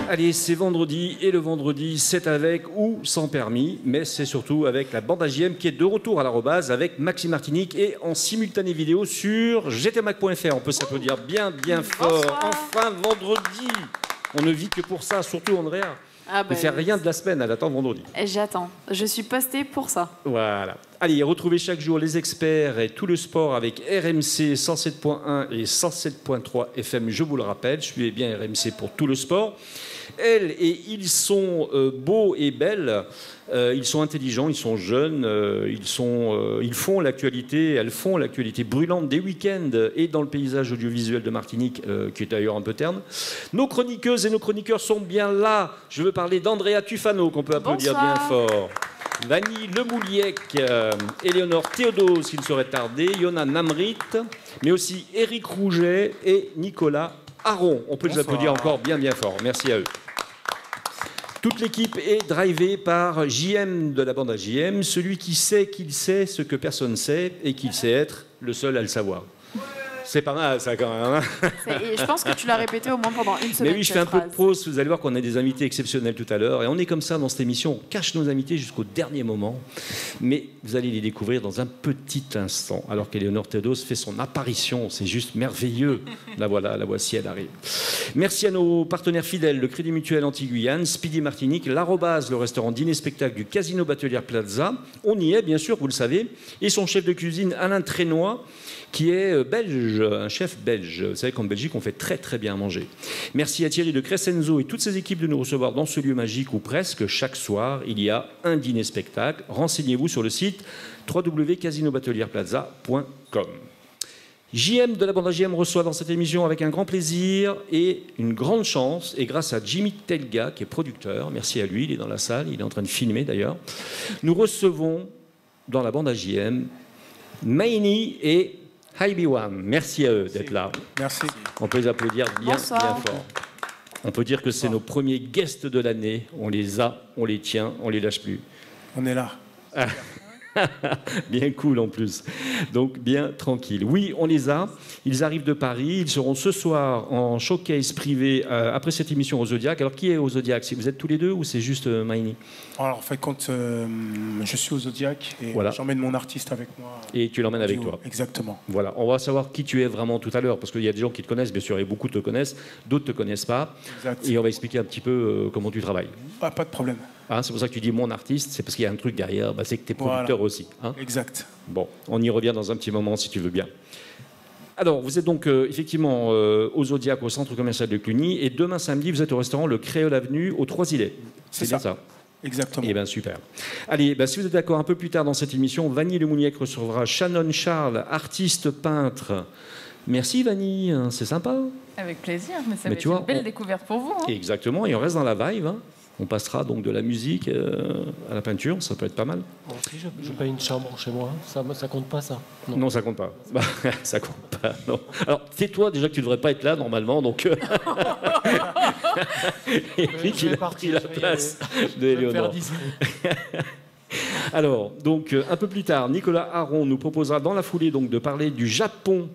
Allez, c'est vendredi, et le vendredi, c'est avec ou sans permis, mais c'est surtout avec la bande AJM qui est de retour à l'arrobase avec Maxime Martinique et en simultané vidéo sur gtmac.fr. On peut s'applaudir bien, bien fort. Bonsoir. Enfin, vendredi. On ne vit que pour ça, surtout Andrea. Ne fait rien de la semaine, elle attend vendredi. J'attends. Je suis postée pour ça. Voilà. Allez, retrouvez chaque jour les experts et tout le sport avec RMC 107.1 et 107.3 FM, je vous le rappelle. Suivez bien RMC pour tout le sport. Elles et ils sont beaux et belles, ils sont intelligents, ils sont jeunes, ils font l'actualité, elles font l'actualité brûlante des week-ends et dans le paysage audiovisuel de Martinique, qui est d'ailleurs un peu terne. Nos chroniqueuses et nos chroniqueurs sont bien là. Je veux parler d'Andrea Tufano, qu'on peut applaudir bien fort. Vanny Lemouliec, Éléonore Théodose, qui ne saurait tarder, Yona Namrit, mais aussi Éric Rouget et Nicolas Aron. On peut les applaudir encore bien bien fort. Merci à eux. Toute l'équipe est drivée par JM de la bande à JM, celui qui sait qu'il sait ce que personne ne sait et qu'il sait être le seul à le savoir. C'est pas mal ça quand même. Hein. Et je pense que tu l'as répété au moins pendant une semaine. Mais oui, je fais un peu de prose. Vous allez voir qu'on a des invités exceptionnels tout à l'heure. Et on est comme ça dans cette émission. On cache nos invités jusqu'au dernier moment. Mais vous allez les découvrir dans un petit instant. Alors qu'Éléonore Théodose fait son apparition. C'est juste merveilleux. La voilà, la voici, elle arrive. Merci à nos partenaires fidèles, le Crédit Mutuel Anti-Guyane, Speedy Martinique, l'Arrobase, le restaurant Dîner-Spectacle du Casino Batelière Plaza. On y est, bien sûr, vous le savez. Et son chef de cuisine, Alain Trénois, qui est belge, un chef belge. Vous savez qu'en Belgique, on fait très très bien à manger. Merci à Thierry de Crescenzo et toutes ses équipes de nous recevoir dans ce lieu magique où presque chaque soir, il y a un dîner-spectacle. Renseignez-vous sur le site www.casinobatelliereplaza.com. JM de la bande JM reçoit dans cette émission avec un grand plaisir et une grande chance, et grâce à Jimmy Telga, qui est producteur, merci à lui, il est dans la salle, il est en train de filmer d'ailleurs, nous recevons dans la bande JM Maini et Haibiwam. Merci à eux d'être là. Merci. On peut les applaudir bien, Bonsoir. bien fort. On peut dire que c'est nos premiers guests de l'année. On les a, on les tient, on les lâche plus. On est là. Bien cool en plus. Donc bien tranquille. Oui, on les a. Ils arrivent de Paris. Ils seront ce soir en showcase privé après cette émission au Zodiac. Alors qui est au Zodiac? Vous êtes tous les deux ou c'est juste Maini? Alors en fait, quand je suis au Zodiac et Voilà. j'emmène mon artiste avec moi. Et tu l'emmènes avec toi. Exactement. Voilà, on va savoir qui tu es vraiment tout à l'heure, parce qu'il y a des gens qui te connaissent, bien sûr, et beaucoup te connaissent, d'autres ne te connaissent pas. Exact. Et on va expliquer un petit peu comment tu travailles. Ah, pas de problème. Hein, c'est pour ça que tu dis mon artiste, c'est parce qu'il y a un truc derrière, c'est que tu es producteur Voilà. aussi. Hein. Exact. Bon, on y revient dans un petit moment si tu veux bien. Alors, vous êtes donc effectivement au Zodiac, au centre commercial de Cluny, et demain samedi, vous êtes au restaurant Le Créole Avenue, aux Trois-Îlets. C'est bien ça. Exactement. Eh bien, super. Allez, si vous êtes d'accord, un peu plus tard dans cette émission, Vanny Lemouliec recevra Shannon Charles, artiste peintre. Merci Vanny, c'est sympa. Avec plaisir, mais ça va Mais être tu vois, une belle découverte pour vous. Hein. Exactement, et on reste dans la vibe. Hein. On passera donc de la musique à la peinture, ça peut être pas mal. Bon, si je paye une chambre chez moi, ça compte pas ça? Non, ça compte pas. Ça compte pas, non. Alors, tais-toi déjà que tu devrais pas être là normalement, donc... Et puis qu'il a pris la place d'Éléonore. Alors, donc, un peu plus tard, Nicolas Aron nous proposera dans la foulée donc, de parler du Japon.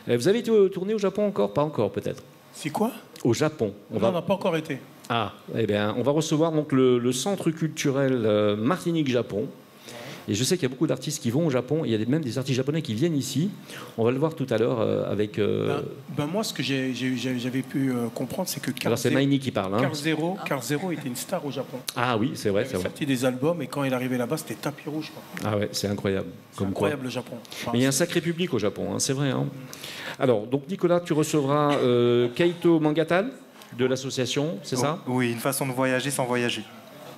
Vous avez été tourné au Japon encore? Pas encore, peut-être. C'est quoi? Au Japon. On n'a pas encore été. Ah, eh bien, on va recevoir donc le centre culturel Martinique-Japon. Et je sais qu'il y a beaucoup d'artistes qui vont au Japon. Il y a même des artistes japonais qui viennent ici. On va le voir tout à l'heure avec... moi, ce que j'avais pu comprendre, c'est que Alors, c'est Maini qui parle. Hein. Carl Zero était une star au Japon. Ah oui, c'est vrai. Il avait sorti des albums et quand il arrivait là-bas, c'était tapis rouge. Quoi. Ah ouais, c'est incroyable. C'est incroyable le Japon. Enfin, mais il y a un sacré public au Japon, hein, c'est vrai. Hein. Alors, donc Nicolas, tu recevras Kaito Mangatal de l'association, c'est ça? Oui, une façon de voyager sans voyager.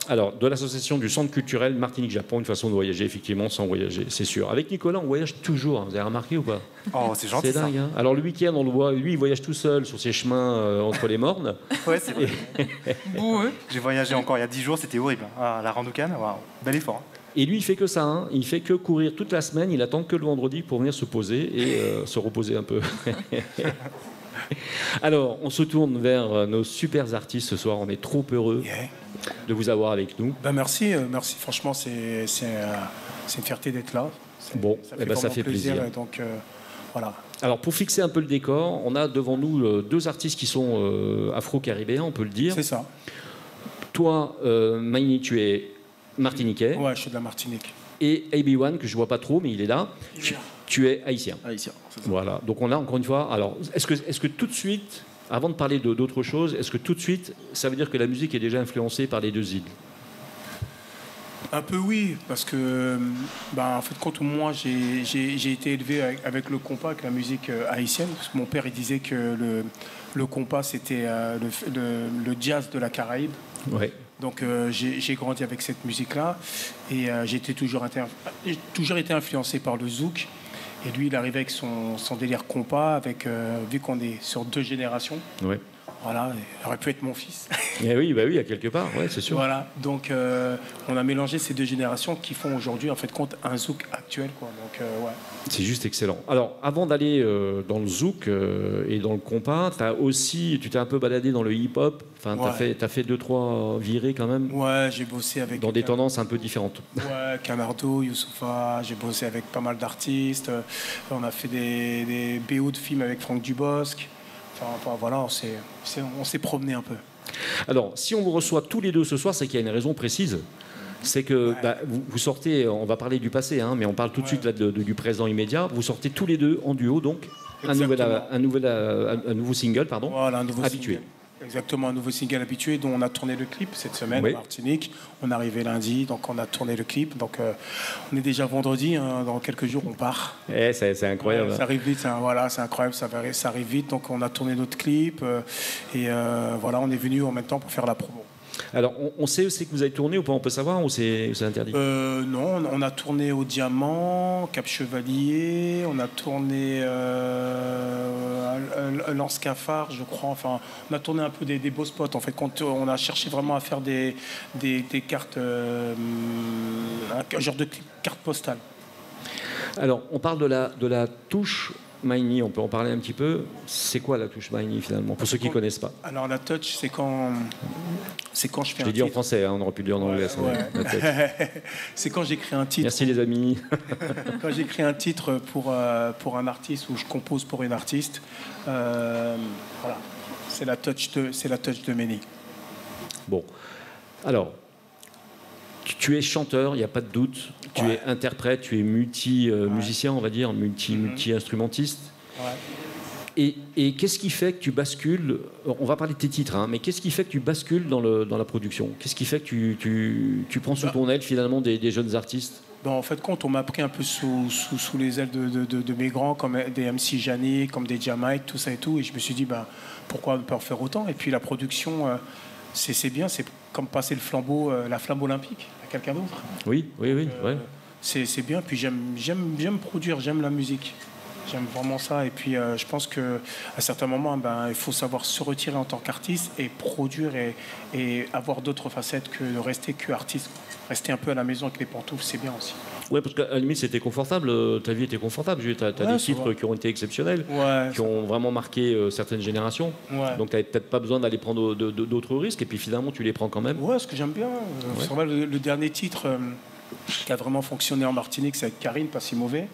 Alors, de l'association du Centre culturel Martinique-Japon, une façon de voyager, effectivement, sans voyager, c'est sûr. Avec Nicolas, on voyage toujours, hein, vous avez remarqué ou pas? Oh, c'est gentil. C'est dingue. Hein. Alors, le week-end, on le voit, lui, il voyage tout seul sur ses chemins entre les mornes. Ouais, c'est vrai. J'ai voyagé encore il y a 10 jours, c'était horrible. Ah, la Randoukan, waouh, bel effort. Et lui, il fait que ça. Hein. Il fait que courir toute la semaine. Il attend que le vendredi pour venir se poser et se reposer un peu. Alors, on se tourne vers nos super artistes ce soir. On est trop heureux de vous avoir avec nous. Ben merci. Franchement, c'est une fierté d'être là. Bon, ça fait plaisir. Donc, voilà. Alors, pour fixer un peu le décor, on a devant nous deux artistes qui sont afro-caribéens, on peut le dire. C'est ça. Toi, Maïni, tu es martiniquais. Ouais, je suis de la Martinique. Et AB1, que je vois pas trop, mais il est là. Tu es haïtien. Haïtien, c'est ça. Voilà. Donc on a encore une fois. Alors, est-ce que tout de suite, avant de parler d'autre chose, est-ce que tout de suite, ça veut dire que la musique est déjà influencée par les deux îles? Un peu oui, parce que en fait, quand moi j'ai été élevé avec le compas, avec la musique haïtienne, parce que mon père il disait que le compas c'était le jazz de la Caraïbe. Ouais. Donc j'ai grandi avec cette musique-là et j'ai toujours été influencé par le zouk. Et lui, il arrivait avec son délire compas, vu qu'on est sur 2 générations. Ouais. Voilà, il aurait pu être mon fils. Et oui, à quelque part, ouais, c'est sûr. Voilà, donc on a mélangé ces 2 générations qui font aujourd'hui, en fait, compte un zouk actuel, quoi. Donc, ouais. C'est juste excellent. Alors, avant d'aller dans le zouk et dans le compas, tu t'es un peu baladé dans le hip-hop. Enfin, t'as fait 2-3 virées quand même. Ouais, j'ai bossé avec... Dans des tendances un peu différentes. Ouais, Camardo, Youssoufa, j'ai bossé avec pas mal d'artistes. On a fait des BO de films avec Franck Dubosc. Enfin, voilà, on s'est promené un peu. Alors, si on vous reçoit tous les deux ce soir, c'est qu'il y a une raison précise. C'est que vous sortez, on va parler du passé, hein, mais on parle tout de suite là, du présent immédiat. Vous sortez tous les deux en duo, donc un nouveau single, pardon, voilà, un nouveau Habitué. Single. Exactement, un nouveau single Habitué dont on a tourné le clip cette semaine Oui. en Martinique. On est arrivé lundi, donc on a tourné le clip. Donc on est déjà vendredi, hein, dans quelques jours on part. C'est incroyable. Ça arrive vite, c'est incroyable, ça arrive vite. Donc on a tourné notre clip et voilà, on est venu en même temps pour faire la promo. Alors, on sait aussi que vous avez tourné ou pas? On peut savoir ou c'est interdit? Non, on a tourné au Diamant, Cap Chevalier, on a tourné Lance Cafard, je crois. Enfin, on a tourné un peu des beaux spots. En fait, quand on a cherché vraiment à faire des cartes, un genre de carte postale. Alors, on parle de la touche Maïni, on peut en parler un petit peu. C'est quoi la touche Maïni finalement, pour ceux qui ne connaissent pas? Alors la touch, c'est quand je fais Je l'ai dit en français, hein, on aurait pu le dire en anglais. C'est quand j'écris un titre. Merci les amis. Quand j'écris un titre pour un artiste ou je compose pour une artiste, voilà, c'est la touch de Méni. Bon, alors, tu es chanteur, il n'y a pas de doute. Tu es interprète, tu es multi-musicien, on va dire, multi-instrumentiste. Ouais. Et qu'est-ce qui fait que tu bascules, on va parler de tes titres, hein, mais qu'est-ce qui fait que tu bascules dans la production? Qu'est-ce qui fait que tu prends sous ton aile finalement des jeunes artistes? En fait, quand on m'a pris un peu sous les ailes de mes grands, comme des MC Janik, comme des Jamaiques, tout ça et tout, et je me suis dit, pourquoi ne pas en faire autant? Et puis la production, c'est bien, c'est comme passer la flamme olympique à quelqu'un d'autre. Oui. Ouais. C'est bien, puis j'aime produire, j'aime la musique. J'aime vraiment ça. Et puis, je pense qu'à certains moments, il faut savoir se retirer en tant qu'artiste et produire et avoir d'autres facettes que de rester qu'artiste. Rester un peu à la maison avec les pantoufles, c'est bien aussi. Ouais, parce qu'à la limite, c'était confortable. Ta vie était confortable. Tu as des titres qui ont été exceptionnels, qui ont vraiment marqué certaines générations. Ouais. Donc, tu n'avais peut-être pas besoin d'aller prendre d'autres risques. Et puis, finalement, tu les prends quand même. Ouais, ce que j'aime bien. C'est vrai, le dernier titre qui a vraiment fonctionné en Martinique, c'est avec Karine, Pas si mauvais.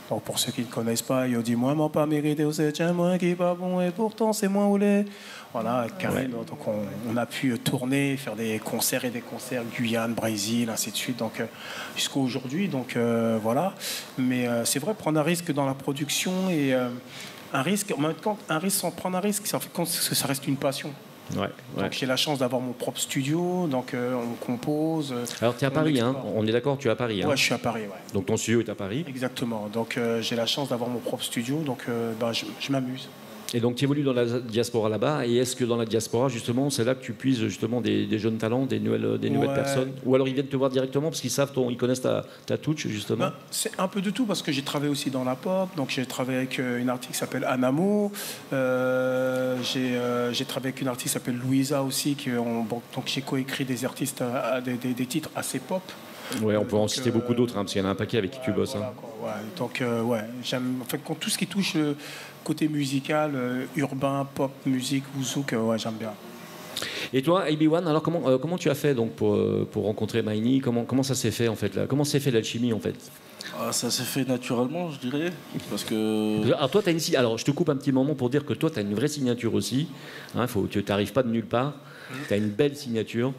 Donc, pour ceux qui ne connaissent pas, il dit moi, pas mérité, c'est tiens, moi qui pas bon, et pourtant c'est moi où les. Voilà, avec Karine, donc on a pu tourner, faire des concerts, Guyane, Brésil, ainsi de suite, donc jusqu'à aujourd'hui, donc voilà. Mais c'est vrai, prendre un risque dans la production et un risque, en même temps, sans prendre un risque, ça fait compte que ça reste une passion. Ouais. Donc j'ai la chance d'avoir mon propre studio, donc on compose. Alors tu es à Paris, hein, on est d'accord, tu es à Paris. Hein. Ouais, je suis à Paris, ouais. Donc ton studio est à Paris. Exactement, donc j'ai la chance d'avoir mon propre studio, donc je m'amuse. Et donc tu évolues dans la diaspora là-bas, et est-ce que dans la diaspora, justement, c'est là que tu puises justement des jeunes talents, des nouvelles personnes? Ou alors ils viennent te voir directement parce qu'ils savent, ils connaissent ta touch, justement? C'est un peu de tout, parce que j'ai travaillé aussi dans la pop, donc j'ai travaillé avec une artiste qui s'appelle Anamo, j'ai travaillé avec une artiste qui s'appelle Louisa aussi, donc j'ai coécrit des artistes, des titres assez pop. Ouais, on peut en Donc, citer beaucoup d'autres, parce qu'il y en a un paquet avec qui tu bosses. Voilà, quoi, ouais. Donc, ouais, j'aime en fait tout ce qui touche le côté musical, urbain, pop, musique ou zouk, ouais, j'aime bien. Et toi, AB1, alors comment tu as fait donc pour rencontrer Maïni, comment ça s'est fait en fait là? Comment s'est fait l'alchimie en fait? Ça s'est fait naturellement, je dirais, parce que... Alors toi, alors je te coupe un petit moment pour dire que toi, tu as une vraie signature aussi. Tu n'arrives pas de nulle part. Tu as une belle signature.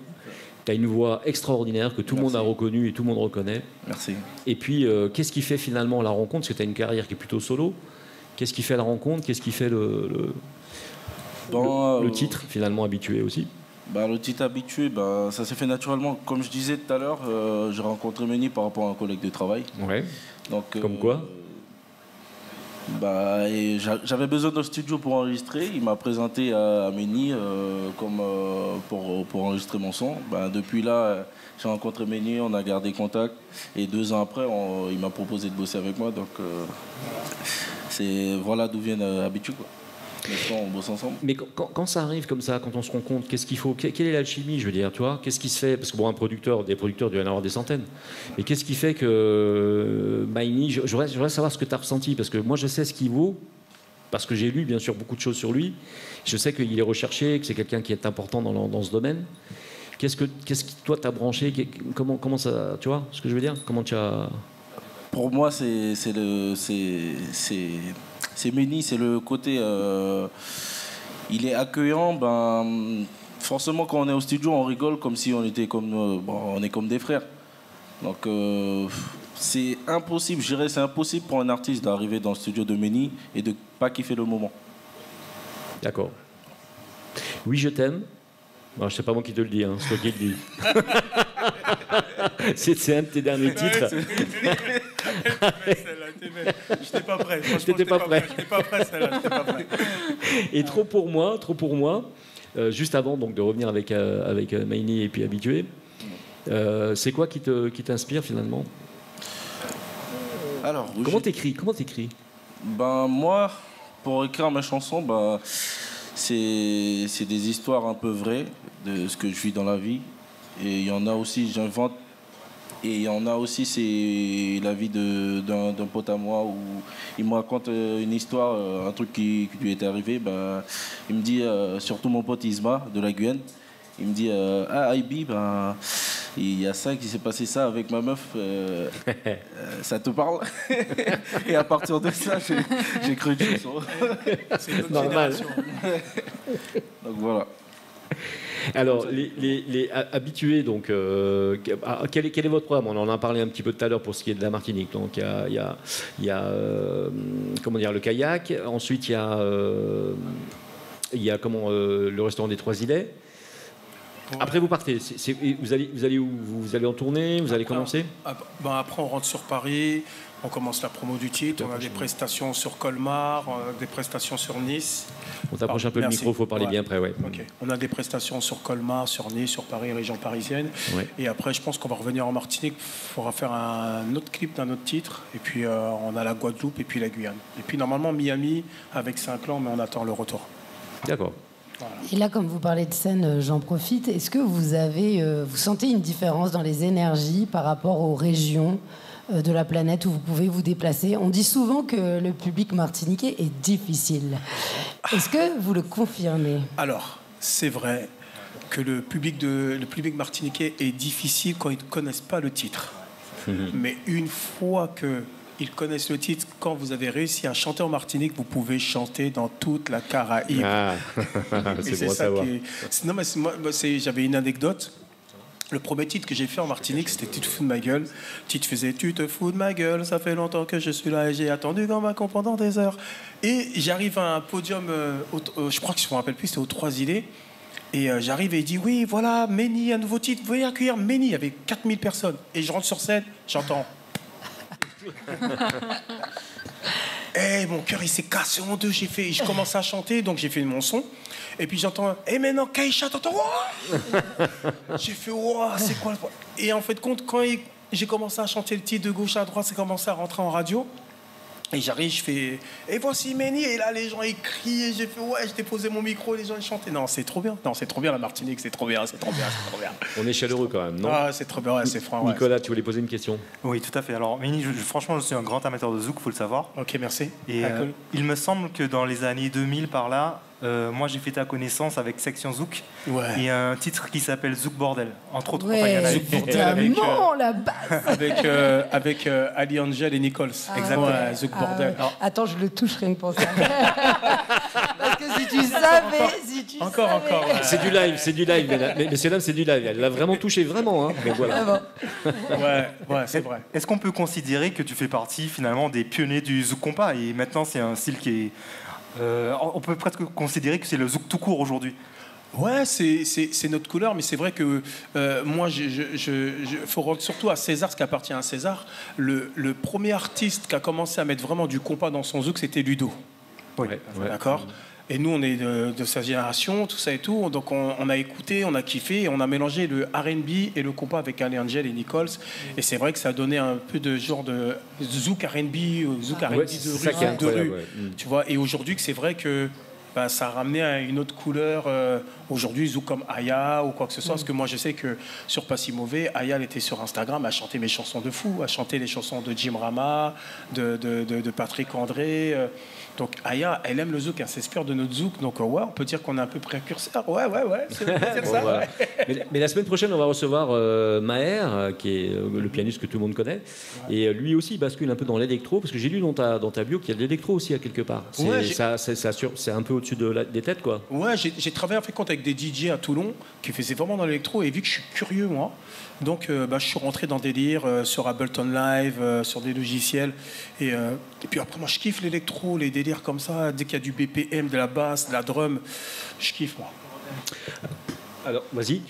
Tu as une voix extraordinaire que tout le monde a reconnue et tout le monde reconnaît. Merci. Et puis, qu'est-ce qui fait finalement la rencontre? Parce que tu as une carrière qui est plutôt solo. Qu'est-ce qui fait la rencontre? Qu'est-ce qui fait le titre finalement habitué aussi? Le titre habitué, ça s'est fait naturellement. Comme je disais tout à l'heure, j'ai rencontré Méni par rapport à un collègue de travail. Ouais. Donc, comme quoi j'avais besoin d'un studio pour enregistrer. Il m'a présenté à Méni pour enregistrer mon son. Depuis là, j'ai rencontré Méni, on a gardé contact. Et 2 ans après, il m'a proposé de bosser avec moi. Donc, voilà d'où vient l'habitude, quoi. On bosse ensemble. Mais quand ça arrive comme ça, quand on se rend compte, qu'est-ce qu'il faut? Quelle est l'alchimie, je veux dire, tu vois? Qu'est-ce qui se fait? Parce que bon, des producteurs, il doit y en avoir des centaines. Mais qu'est-ce qui fait que Maïni, je voudrais savoir ce que tu as ressenti, parce que moi, je sais ce qu'il vaut, parce que j'ai lu, bien sûr, beaucoup de choses sur lui. Je sais qu'il est recherché, que c'est quelqu'un qui est important dans ce domaine. Qu'est-ce qui, toi, t'as branché? Comment ça, tu vois ce que je veux dire? Comment tu as... Pour moi, c'est Méni, c'est le côté... il est accueillant. Forcément, quand on est au studio, on rigole comme si on était on est comme des frères. Donc, c'est impossible, je dirais, c'est impossible pour un artiste d'arriver dans le studio de Méni et de pas kiffer le moment. D'accord. Oui, je t'aime. Non, je sais pas moi qui te le dis, c'est toi qui le dis. c'est un de tes derniers titres. J'étais pas prêt. J'étais pas prêt. J'étais pas prêt, celle-là. J'étais pas prêt. Et trop pour moi. Juste avant donc de revenir avec Maïni et puis Habitué, c'est quoi qui t'inspire finalement? Alors, comment t'écris? Moi, pour écrire mes chansons, c'est des histoires un peu vraies de ce que je vis dans la vie. Et il y en a aussi, j'invente. Et il y en a aussi, c'est la vie d'un pote à moi où il me raconte une histoire, un truc qui lui est arrivé. Il me dit, surtout mon pote Isma de la Guyane, il me dit Aibi, il y a ça qui s'est passé ça avec ma meuf, ça te parle? Et à partir de ça, j'ai cru du son. C'est une autre normal. génération. Donc voilà. Alors, les habitués, donc, quel est votre programme? On en a parlé un petit peu tout à l'heure pour ce qui est de la Martinique. Donc, il y a le kayak. Ensuite, il y a le restaurant des Trois Îlets. Ouais. Après, vous partez. Vous allez où? Vous allez en tournée? Vous allez commencer? Après, on rentre sur Paris. On commence la promo du titre. On a des prestations sur Colmar, des prestations sur Nice. On t'approche un peu le micro, il faut parler bien près. Ouais. Okay. On a des prestations sur Colmar, sur Nice, sur Paris, région parisienne. Ouais. Et après, je pense qu'on va revenir en Martinique. Il faudra faire un autre clip d'un autre titre. Et puis, on a la Guadeloupe et puis la Guyane. Et puis, normalement, Miami avec Saint-Clan, mais on attend le retour. D'accord. Voilà. Et là, comme vous parlez de scène, j'en profite. Est-ce que vous sentez une différence dans les énergies par rapport aux régions de la planète où vous pouvez vous déplacer? On dit souvent que le public martiniquais est difficile. Est-ce que vous le confirmez? Alors, c'est vrai que le public martiniquais est difficile quand ils ne connaissent pas le titre. Mais une fois qu'ils connaissent le titre, quand vous avez réussi à chanter en Martinique, vous pouvez chanter dans toute la Caraïbe. Ah, c'est bon à savoir. Non, mais j'avais une anecdote. Le premier titre que j'ai fait en Martinique, c'était Tu te fous de ma gueule. Le titre faisait Tu te fous de ma gueule, ça fait longtemps que je suis là et j'ai attendu comme un con pendant des heures. Et j'arrive à un podium, je crois que je ne me rappelle plus, c'était aux Trois Îlets. Et j'arrive et il dit oui, voilà, Méni, un nouveau titre, veuillez accueillir Méni. Il y avait 4000 personnes. Et je rentre sur scène, j'entends. Et mon cœur, il s'est cassé en deux. Je commence à chanter, donc j'ai fait mon son. Et puis j'entends, maintenant, Kaïcha, t'entends? J'ai fait, c'est quoi le problème? Et en fait, quand j'ai commencé à chanter le titre de gauche à droite, c'est commencé à rentrer en radio. Et j'arrive, je fais et voici Méni, et là les gens ils crient, et j'ai fait ouais, je déposé mon micro, les gens ils chantaient. Non, c'est trop bien. Non, c'est trop bien la Martinique, c'est trop bien, c'est trop bien, c'est trop bien. On est chaleureux quand même, non? Ah, c'est trop bien, ouais, c'est franc. Ouais. Nicolas, tu voulais poser une question? Oui, tout à fait. Alors, Mini, franchement, je suis un grand amateur de zouk, faut le savoir. Ok, merci. Et cool. il me semble que dans les années 2000 par là, moi j'ai fait ta connaissance avec Section Zouk Ouais. et un titre qui s'appelle Zouk Bordel, entre autres. Ouais, Enfin, il y en a évidemment, la base. Avec Ali Angel et Nichols. Exactement. Ouais, Zouk Bordel. Ah ouais. Attends, je le touche rien que pour ça. Parce que si tu savais, Encore. Ouais. C'est du live, mais messieurs, dames, c'est du live. Elle l'a vraiment touché, vraiment. Hein. Donc voilà. Ouais, c'est vrai. Est-ce qu'on peut considérer que tu fais partie finalement des pionniers du zouk compas et maintenant c'est un style qui est... on peut presque considérer que c'est le zouk tout court aujourd'hui. Ouais, c'est notre couleur, mais c'est vrai que moi, faut rendre surtout à César ce qui appartient à César. Le premier artiste qui a commencé à mettre vraiment du compas dans son zouk, c'était Ludo. Oui. Ouais. D'accord. Et nous, on est de sa génération, tout ça et tout. Donc, on a écouté, on a kiffé, et on a mélangé le R&B et le compas avec Ali Angel et Nichols. Et c'est vrai que ça a donné un peu de genre de zouk R&B, zouk R&B Ouais, c'est ça qui est de rue. incroyable, ouais. Tu vois. Et aujourd'hui, que c'est vrai que ça a ramené à une autre couleur. Aujourd'hui, zouk comme Aya ou quoi que ce soit. Parce que moi, je sais que sur Pas Si Mauvais, Aya, elle était sur Instagram, elle chantait mes chansons de fou, elle chantait les chansons de Jim Rama, de Patrick André. Donc Aya, elle aime le zouk, elle s'inspire de notre zouk. Donc ouais, on peut dire qu'on est un peu précurseur. Ouais, c'est Bon, ça. voilà. Ouais. Mais la semaine prochaine, on va recevoir Maher, qui est le pianiste que tout le monde connaît. Et lui aussi, il bascule un peu dans l'électro, parce que j'ai lu dans ta bio qu'il y a de l'électro aussi à quelque part. C'est un peu au-dessus des têtes, quoi. Ouais, j'ai travaillé en fait compte avec des DJ à Toulon qui faisaient vraiment dans l'électro. Et vu que je suis curieux, moi, donc je suis rentré dans des délires sur Ableton Live, sur des logiciels. Et puis après, moi, je kiffe l'électro, les délires comme ça. Dès qu'il y a du BPM, de la basse, de la drum, je kiffe, moi. Alors, vas-y.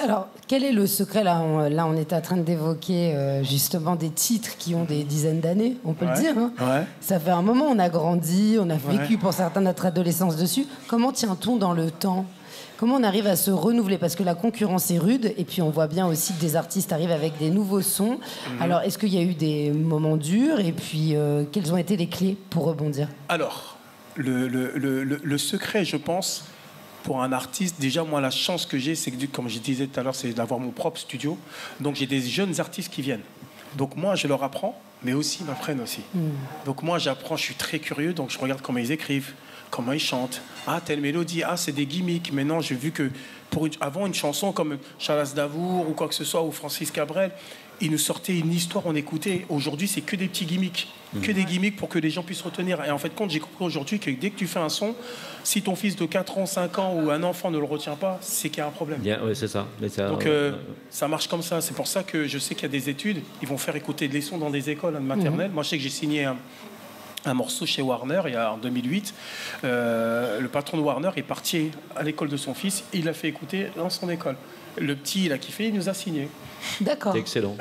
Alors, quel est le secret là on est en train d'évoquer justement des titres qui ont des dizaines d'années, on peut le dire. Hein. Ouais. Ça fait un moment, on a grandi, on a vécu pour certains notre adolescence dessus. Comment tient-on dans le temps ? Comment on arrive à se renouveler? Parce que la concurrence est rude, et puis on voit bien aussi que des artistes arrivent avec des nouveaux sons. Alors, est-ce qu'il y a eu des moments durs? Et puis, quelles ont été les clés pour rebondir? Alors, le secret, je pense, pour un artiste, déjà, moi, la chance que j'ai, c'est que, comme je disais tout à l'heure, c'est d'avoir mon propre studio. Donc, j'ai des jeunes artistes qui viennent. Donc, moi, je leur apprends, mais aussi, ils m'apprennent aussi. Donc, moi, j'apprends, je suis très curieux, donc je regarde comment ils écrivent, comment ils chantent. Ah, telle mélodie, c'est des gimmicks. Maintenant, j'ai vu que avant une chanson comme Charles Aznavour ou quoi que ce soit, ou Francis Cabrel, ils nous sortaient une histoire, on écoutait. Aujourd'hui, c'est que des petits gimmicks. Que des gimmicks pour que les gens puissent retenir. Et en fait, j'ai compris aujourd'hui que dès que tu fais un son, si ton fils de 4 ans, 5 ans ou un enfant ne le retient pas, c'est qu'il y a un problème. Oui, c'est ça. Donc, ça marche comme ça. C'est pour ça que je sais qu'il y a des études. Ils vont faire écouter des sons dans des écoles maternelles. Moi, je sais que j'ai signé un morceau chez Warner en 2008. Le patron de Warner est parti à l'école de son fils. Il l'a fait écouter dans son école. Le petit, il a kiffé, il nous a signé. D'accord. C'est excellent.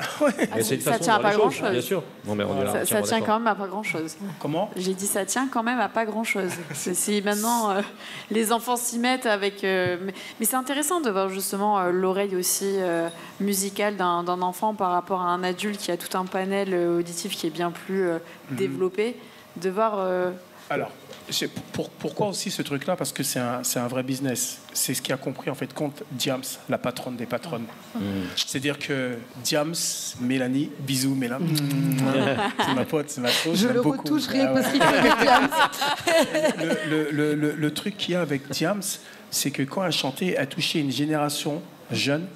Ça tient à pas grand-chose. Bien sûr. Non, mais on est là, Ça tient quand même à pas grand-chose. Comment ? J'ai dit ça tient quand même à pas grand-chose. Si maintenant les enfants s'y mettent avec... mais c'est intéressant de voir justement l'oreille aussi musicale d'un enfant par rapport à un adulte qui a tout un panel auditif qui est bien plus développé. De voir... Alors, pourquoi aussi ce truc-là? Parce que c'est un vrai business. C'est ce qui a compris en fait compte Diams, la patronne des patronnes. C'est-à-dire que Diams, Mélanie, bisous Mélanie. C'est ma pote, c'est ma chose. Je le beaucoup. retouche rien parce qu'il fait Diams. Le truc qu'il y a avec Diams, c'est que quand elle chantait, elle touchait une génération jeune.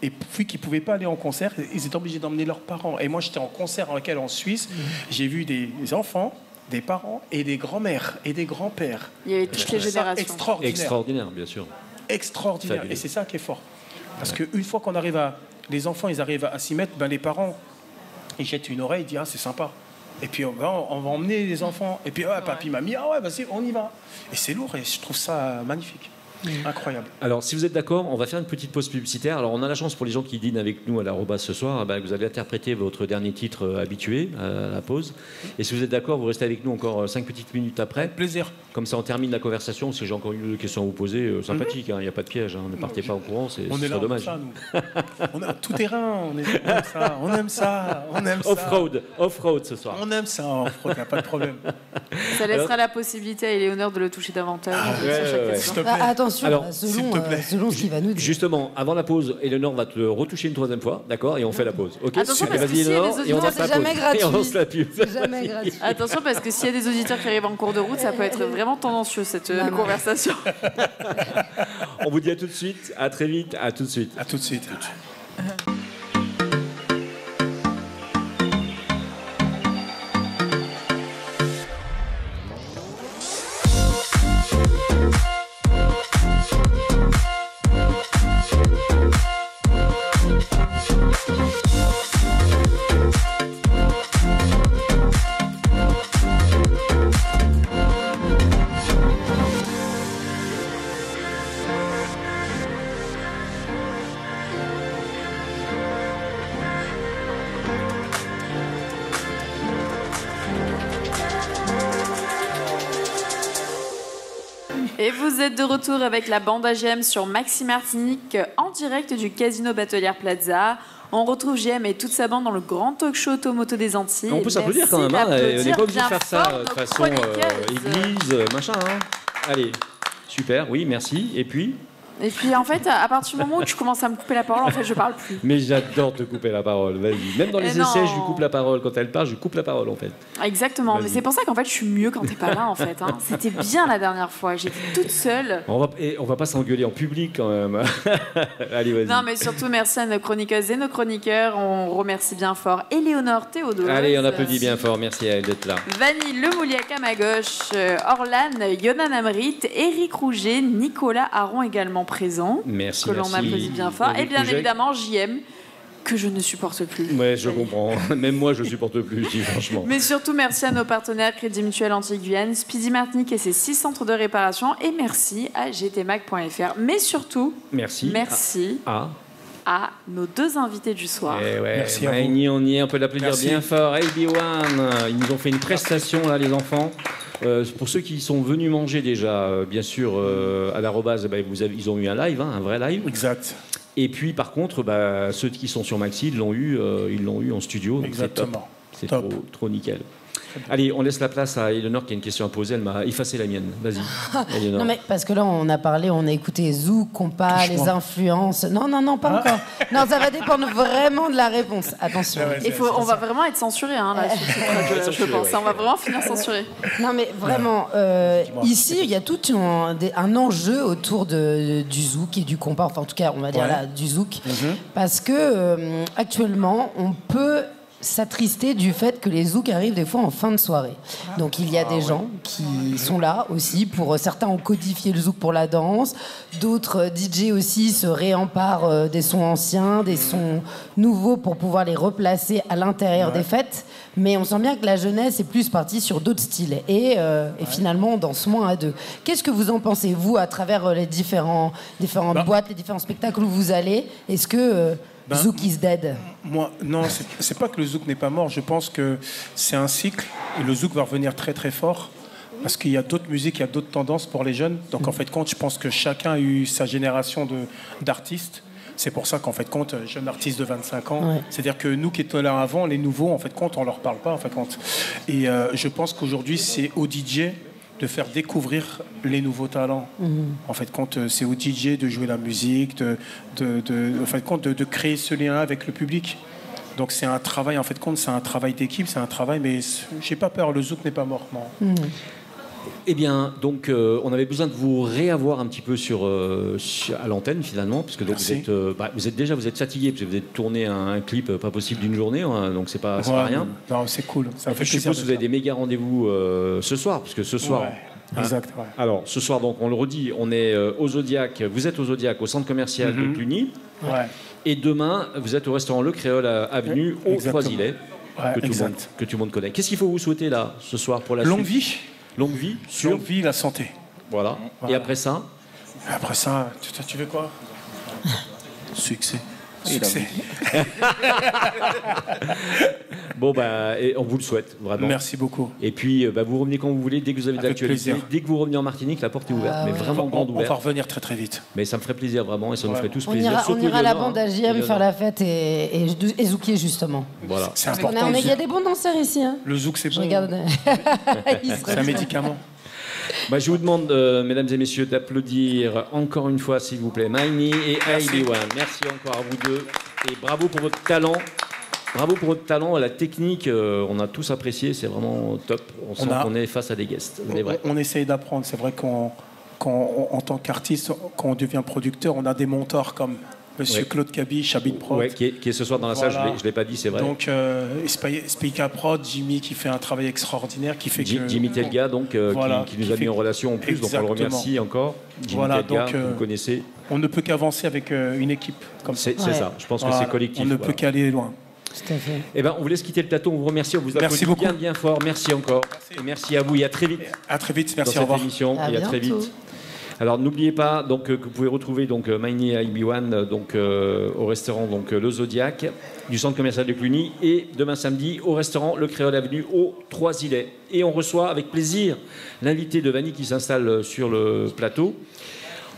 Et puis qu'ils ne pouvaient pas aller en concert, ils étaient obligés d'emmener leurs parents. Et moi, j'étais en concert avec elle en Suisse. J'ai vu des enfants, des parents et des grands-mères et des grands-pères. Il y avait toutes les générations. Extraordinaire, bien sûr. Extraordinaire. Fabuleux. Et c'est ça qui est fort. Parce qu'une fois qu'on arrive les enfants, ils arrivent à s'y mettre, les parents, ils jettent une oreille, ils disent « Ah, c'est sympa ». Et puis on va emmener les enfants. Et puis papy, mamie, vas-y, on y va. Et c'est lourd et je trouve ça magnifique. Incroyable. Alors, si vous êtes d'accord, on va faire une petite pause publicitaire. Alors, on a la chance pour les gens qui dînent avec nous à l'Arobase ce soir, que vous avez interprété votre dernier titre habitué à la pause. Et si vous êtes d'accord, vous restez avec nous encore 5 petites minutes après. Plaisir. Comme ça, on termine la conversation, parce que j'ai encore une questions à vous poser. Sympathique, il n'y a pas de piège. Ne partez pas au courant, On est là, dommage. Ça, nous. On a tout terrain, on aime ça, on aime ça, on aime ça. Off-road ce soir. On aime ça, off-road, il n'y a pas de problème. Ça laissera la possibilité à Éléonore de le toucher davantage. S'il te plaît. Attention, Alors, s'il te plaît. selon ce qu'il va nous dire. Justement, avant la pause, Éléonore va te le retoucher une 3e fois, d'accord? Et on fait la pause. Ok. Attention, Super. parce que Vas-y, s'il y a Éléonore, des et on auditeurs, lance la c'est jamais pause. gratuit. Et on lance la pub. C'est jamais gratuit. Attention, parce que s'il y a des auditeurs qui arrivent en cours de route, ça peut être vraiment tendancieux, cette conversation. On vous dit à tout de suite, à très vite, à tout de suite. À tout de suite. Et vous êtes de retour avec la bande AGM sur Maxi Martinique en direct du Casino Batelière Plaza. On retrouve GM et toute sa bande dans le grand talk show Automoto des Antilles. On peut s'applaudir quand même. On n'est pas obligé de faire ça de façon église, machin. Allez, super, oui, merci. Et puis en fait, à partir du moment où tu commences à me couper la parole, en fait, je parle plus. Mais j'adore te couper la parole, vas-y. Même dans les essais, je lui coupe la parole. Quand elle parle, je lui coupe la parole, en fait. Exactement, mais c'est pour ça qu'en fait, je suis mieux quand t'es pas là, en fait. C'était bien la dernière fois, j'étais toute seule. On va pas s'engueuler en public, quand même. Allez, vas-y. Non, mais surtout, merci à nos chroniqueuses et nos chroniqueurs. On remercie bien fort Éléonore Théodore. Allez, on applaudit bien fort. Merci à elle d'être là. Vanille Lemouliac à ma gauche, Orlan, Yonan Amrit, Éric Rouget, Nicolas Aron également présent. Merci, que l'on applaudit bien fort. Éric Et bien Rouget. évidemment, JM, que je ne supporte plus. Ouais, je comprends. Même moi, je supporte plus, franchement. Mais surtout, merci à nos partenaires Crédit Mutuel Antilles-Guyane, Speedy Martinique et ses 6 centres de réparation. Et merci à gtmac.fr. Mais surtout, merci à nos 2 invités du soir. Merci à vous. On y est, on peut l'applaudir bien fort. AB1, ils nous ont fait une prestation, là, les enfants. Pour ceux qui sont venus manger déjà, bien sûr, à l'Arobase, ils ont eu un live, un vrai live. Exact. Et puis, par contre, ceux qui sont sur Maxi, ils l'ont eu en studio. Donc Exactement. c'est trop nickel. Allez, on laisse la place à Éléonore qui a une question à poser. Elle m'a effacé la mienne. Vas-y, Éléonore. Non, mais parce que là, on a écouté Zouk, compas, les influences. Non, pas encore. Non, ça va dépendre vraiment de la réponse. Attention. On va vraiment être censuré là, je pense. On va vraiment finir censuré. Non, mais vraiment, ici, il y a tout un enjeu autour du Zouk et du compas. Enfin, en tout cas, on va dire là, du Zouk. Parce que actuellement, on peut s'attrister du fait que les zouks arrivent des fois en fin de soirée. Donc il y a des gens qui sont là aussi pour certains ont codifié le zouk pour la danse, d'autres DJ aussi se réemparent des sons anciens, des sons nouveaux pour pouvoir les replacer à l'intérieur des fêtes. Mais on sent bien que la jeunesse est plus partie sur d'autres styles et finalement on danse moins à deux. Qu'est-ce que vous en pensez vous à travers les différentes boîtes, les différents spectacles où vous allez? Est-ce que Zouk is dead? Moi, non, c'est pas que le zouk n'est pas mort. Je pense que c'est un cycle et le zouk va revenir très très fort parce qu'il y a d'autres musiques, il y a d'autres tendances pour les jeunes. Donc en fait, je pense que chacun a eu sa génération d'artistes. C'est pour ça qu'en fait, jeune artiste de 25 ans, c'est-à-dire que nous qui étions là avant, les nouveaux, en fait, on leur parle pas, en fait. Et je pense qu'aujourd'hui, c'est au DJ de faire découvrir les nouveaux talents. En fait, c'est au DJ de jouer la musique, de créer ce lien avec le public. Donc c'est un travail, en fait, c'est un travail d'équipe, c'est un travail, mais j'ai pas peur, le zouk n'est pas mort, non. Eh bien, donc, on avait besoin de vous réavoir un petit peu à l'antenne, finalement, parce que donc, vous êtes fatigué, parce que vous avez tourné un clip pas possible d'une journée, donc c'est pas rien. Non, c'est cool. Ça fait je suppose que vous avez des méga rendez-vous ce soir, parce que ce soir... Exact. Alors, ce soir, donc, on le redit, on est au Zodiac, vous êtes au Zodiac, au centre commercial de Cluny. Et demain, vous êtes au restaurant Le Créole, avenue au Croisillet, que tout le monde connaît. Qu'est-ce qu'il faut vous souhaiter, là, ce soir, pour la Longue suite? vie. Longue vie, Longue vie, la santé. Voilà. Et après ça, Après ça, tu veux quoi? Succès. Succès. Bon, bah, et on vous le souhaite, vraiment. Merci beaucoup. Et puis, bah, vous revenez quand vous voulez, dès que vous avez de Avec l'actualité. plaisir. Dès que vous revenez en Martinique, la porte est ouverte, mais vraiment grande On va ouverte. revenir très très vite. Mais ça me ferait plaisir, vraiment, et ça nous ferait tous On plaisir. ira, on Surtout ira à la Eleonore, bande hein. AJM Eleonore. faire la fête et Zoukier, justement. Voilà. C'est On important. est- il y a des bons danseurs ici. Hein. Le zouk, c'est Je bon. regarde. Il C'est un médicament. Bah, je vous demande, mesdames et messieurs, d'applaudir encore une fois, s'il vous plaît, Maïni et IB1. Merci encore à vous deux. Et bravo pour votre talent. Bravo pour votre talent. La technique, on a tous apprécié. C'est vraiment top. On sent qu'on est face à des guests. On essaye d'apprendre. C'est vrai qu'en tant qu'artiste, quand on devient producteur, on a des mentors comme Monsieur Claude Cabiche, Habit Prod. Ouais, qui est ce soir dans la salle, je ne l'ai pas dit, c'est vrai. Donc, Spika Prod, Jimmy qui fait un travail extraordinaire, qui fait que... Jimmy Telga, donc, voilà, qui nous a mis en relation en plus, donc on le remercie encore. Jimmy voilà, Telga, donc, que vous connaissez. On ne peut qu'avancer avec une équipe comme ça. C'est ça, je pense que c'est collectif. On ne peut qu'aller loin. Tout à fait. Eh ben, on vous laisse quitter le plateau, on vous remercie, on vous Merci applaudit beaucoup. bien, bien fort. Merci encore. Et merci à vous et à très vite. À très vite, Dans merci, au cette revoir. émission, À et à très bientôt. vite. Alors n'oubliez pas donc, que vous pouvez retrouver donc, Maïni et IB1 donc, au restaurant donc, Le Zodiac du centre commercial de Cluny et demain samedi au restaurant Le Créole Avenue aux Trois-Îlets. Et on reçoit avec plaisir l'invité de Vanny qui s'installe sur le plateau.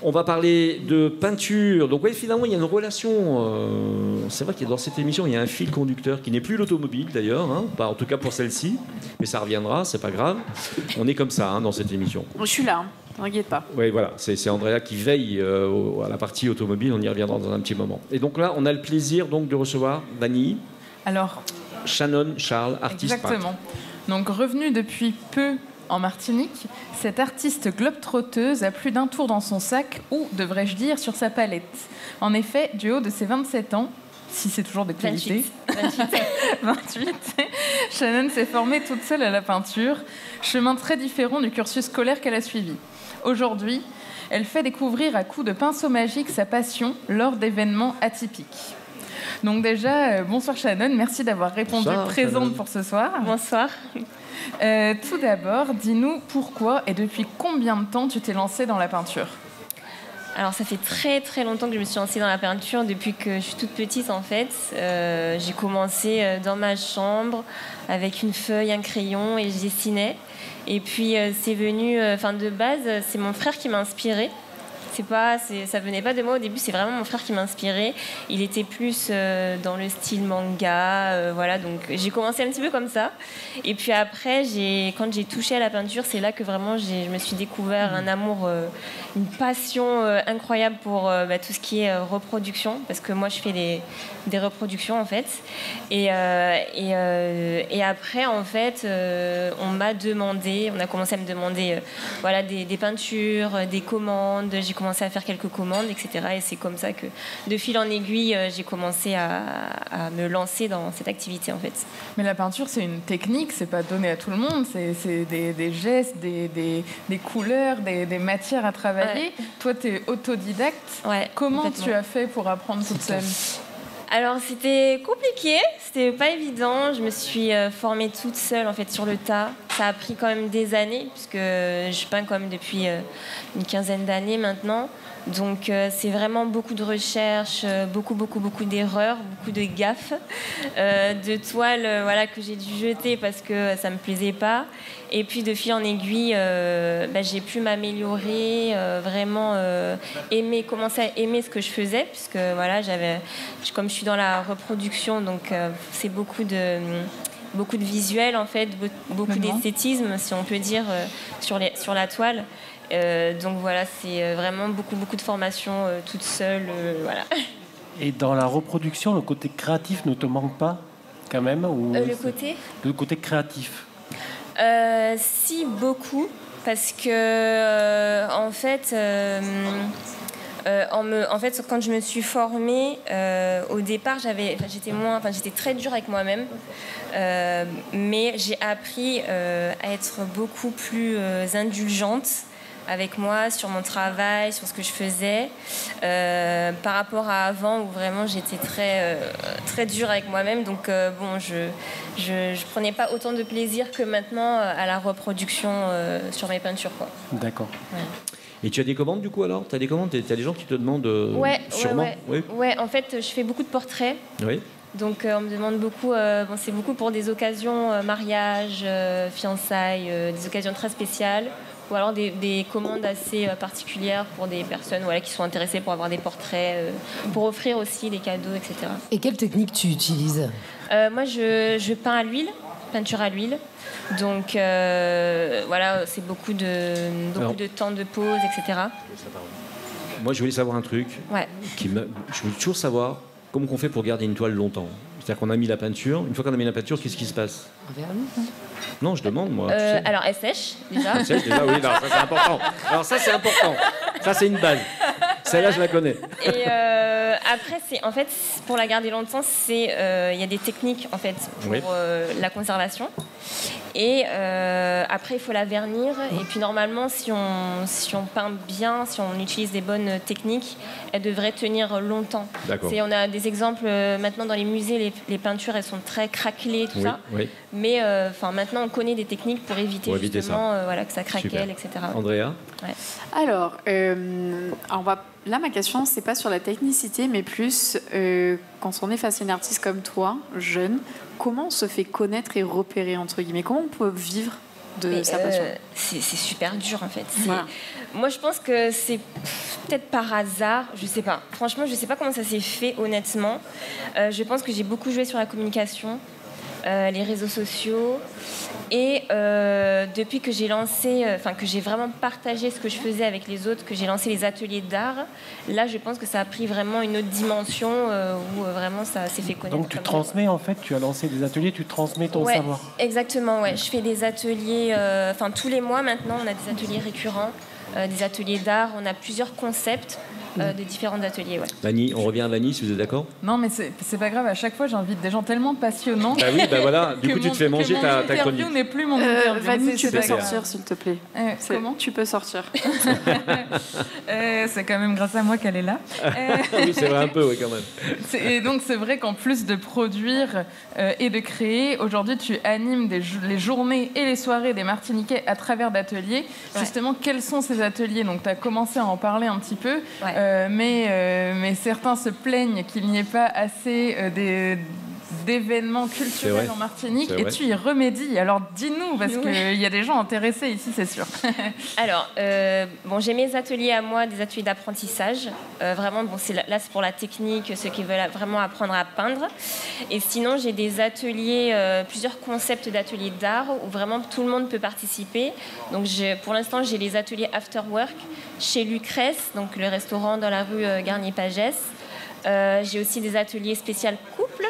On va parler de peinture. Donc oui, finalement, il y a une relation. C'est vrai que dans cette émission, il y a un fil conducteur qui n'est plus l'automobile d'ailleurs, hein, pas en tout cas pour celle-ci, mais ça reviendra, c'est pas grave. On est comme ça hein, dans cette émission. Je suis là, ne t'inquiète pas. Oui, voilà, c'est Andrea qui veille à la partie automobile. On y reviendra dans un petit moment. Et donc là, on a le plaisir donc de recevoir Vanny, Alors, Shannon Charles, artiste exactement. Donc, revenue depuis peu en Martinique, cette artiste globe-trotteuse a plus d'un tour dans son sac, ou devrais-je dire sur sa palette. En effet, du haut de ses 27 ans, si c'est toujours d'actualité, 28, Shannon s'est formée toute seule à la peinture, chemin très différent du cursus scolaire qu'elle a suivi. Aujourd'hui, elle fait découvrir à coups de pinceau magique sa passion lors d'événements atypiques. Donc déjà, bonsoir Shannon, merci d'avoir répondu Bonsoir, présente Shannon. pour ce soir. Bonsoir. Tout d'abord, dis-nous pourquoi et depuis combien de temps tu t'es lancée dans la peinture? Alors ça fait très très longtemps que je me suis lancée dans la peinture, depuis que je suis toute petite en fait. J'ai commencé dans ma chambre avec une feuille, un crayon et je dessinais. Et puis c'est venu, de base, c'est mon frère qui m'a inspirée. Ça venait pas de moi au début, c'est vraiment mon frère qui m'a inspirée. Il était plus dans le style manga, voilà. Donc j'ai commencé un petit peu comme ça. Et puis après, quand j'ai touché à la peinture, c'est là que vraiment je me suis découvert un amour, une passion incroyable pour tout ce qui est reproduction, parce que moi je fais des reproductions en fait. Et après en fait, on a commencé à me demander des peintures, des commandes. J'ai commencé à faire quelques commandes, etc. Et c'est comme ça que, de fil en aiguille, j'ai commencé à me lancer dans cette activité, en fait. Mais la peinture, c'est une technique, c'est pas donné à tout le monde. C'est des gestes, des couleurs, des matières à travailler. Ouais. Toi, tu es autodidacte. Ouais, Comment complètement. tu as fait pour apprendre toute seule? Alors c'était compliqué, c'était pas évident. Je me suis formée toute seule en fait sur le tas. Ça a pris quand même des années puisque je peins quand même depuis une quinzaine d'années maintenant. Donc c'est vraiment beaucoup de recherches, beaucoup d'erreurs, beaucoup de gaffes, de toiles que j'ai dû jeter parce que ça me plaisait pas. Et puis de fil en aiguille, j'ai pu m'améliorer, vraiment commencer à aimer ce que je faisais, puisque voilà, comme je suis dans la reproduction, donc c'est beaucoup de visuel en fait, beaucoup d'esthétisme, si on peut dire, sur la toile. Donc voilà, c'est vraiment beaucoup de formation toute seule, voilà. Et dans la reproduction, le côté créatif ne te manque pas quand même ou Le côté créatif. Si, beaucoup, parce que en fait, quand je me suis formée, au départ, j'étais très dure avec moi-même, mais j'ai appris à être beaucoup plus indulgente avec moi, sur mon travail, sur ce que je faisais, par rapport à avant où vraiment j'étais très dure avec moi-même. Donc je prenais pas autant de plaisir que maintenant à la reproduction sur mes peintures, quoi. D'accord. Ouais. Et tu as des commandes du coup alors? Tu as des commandes? Tu as des gens qui te demandent sûrement? Ouais, en fait, je fais beaucoup de portraits. Oui. Donc on me demande beaucoup, c'est beaucoup pour des occasions, mariage, fiançailles, des occasions très spéciales, ou alors des commandes assez particulières pour des personnes qui sont intéressées pour avoir des portraits, pour offrir aussi des cadeaux, etc. Et quelle technique tu utilises? Moi, je peins à l'huile, peinture à l'huile. Donc c'est beaucoup de temps de pause, etc. Moi, je voulais savoir un truc. Ouais. Je voulais toujours savoir comment on fait pour garder une toile longtemps. C'est-à-dire qu'on a mis la peinture. Une fois qu'on a mis la peinture, qu'est-ce qui se passe? Non, je demande, moi. Alors, elle sèche, déjà. Elle sèche, déjà, oui. Non, ça, c'est important. Alors, ça, c'est important. Ça, c'est une base. Celle-là, je la connais. Et après, en fait, pour la garder longtemps, il y a des techniques, en fait, pour la conservation. Et après, il faut la vernir. Et puis, normalement, si on peint bien, si on utilise des bonnes techniques, elle devrait tenir longtemps. D'accord. On a des exemples maintenant dans les musées, les peintures, elles sont très craquelées, tout ça. Oui. Mais maintenant, on connaît des techniques pour éviter justement que ça craquelle, etc. Andrea? Ouais. Alors, là, ma question, c'est pas sur la technicité, mais plus quand on est face à une artiste comme toi, jeune, comment on se fait connaître et repérer, entre guillemets? Comment on peut vivre de sa passion? C'est super dur, en fait. Moi, je pense que c'est peut-être par hasard, je sais pas. Franchement, je sais pas comment ça s'est fait, honnêtement. Je pense que j'ai beaucoup joué sur la communication, les réseaux sociaux. Et depuis que j'ai que j'ai vraiment partagé ce que je faisais avec les autres, que j'ai lancé les ateliers d'art, là, je pense que ça a pris vraiment une autre dimension où vraiment ça s'est fait connaître. Donc tu transmets, en fait, tu as lancé des ateliers, tu transmets ton savoir. Exactement, ouais. Je fais des ateliers, tous les mois maintenant, on a des ateliers récurrents, des ateliers d'art, on a plusieurs concepts. De différents ateliers. Ouais. Vanille, on revient à Vanille, si vous êtes d'accord? Non, mais c'est pas grave. À chaque fois, j'invite des gens tellement passionnants. Bah oui, bah voilà. Du coup, tu te fais manger ta chronique. L'interview n'est plus mon interview. Vanille, tu peux sortir, s'il te plaît. Comment tu peux sortir? C'est quand même grâce à moi qu'elle est là. Oui, c'est vrai un peu, oui, quand même. Et donc, c'est vrai qu'en plus de produire et de créer, aujourd'hui, tu animes les journées et les soirées des Martiniquais à travers d'ateliers. Ouais. Justement, quels sont ces ateliers? Donc, tu as commencé à en parler un petit peu. Ouais. Mais certains se plaignent qu'il n'y ait pas assez d'événements culturels en Martinique et tu y remédies. Alors dis-nous, parce qu'il y a des gens intéressés ici, c'est sûr. Alors, j'ai mes ateliers à moi, des ateliers d'apprentissage. Vraiment, c'est pour la technique, ceux qui veulent vraiment apprendre à peindre. Et sinon, j'ai des ateliers, plusieurs concepts d'ateliers d'art où vraiment tout le monde peut participer. Donc pour l'instant, j'ai les ateliers After Work chez Lucrèce, donc le restaurant dans la rue Garnier-Pagès. J'ai aussi des ateliers spéciaux couple.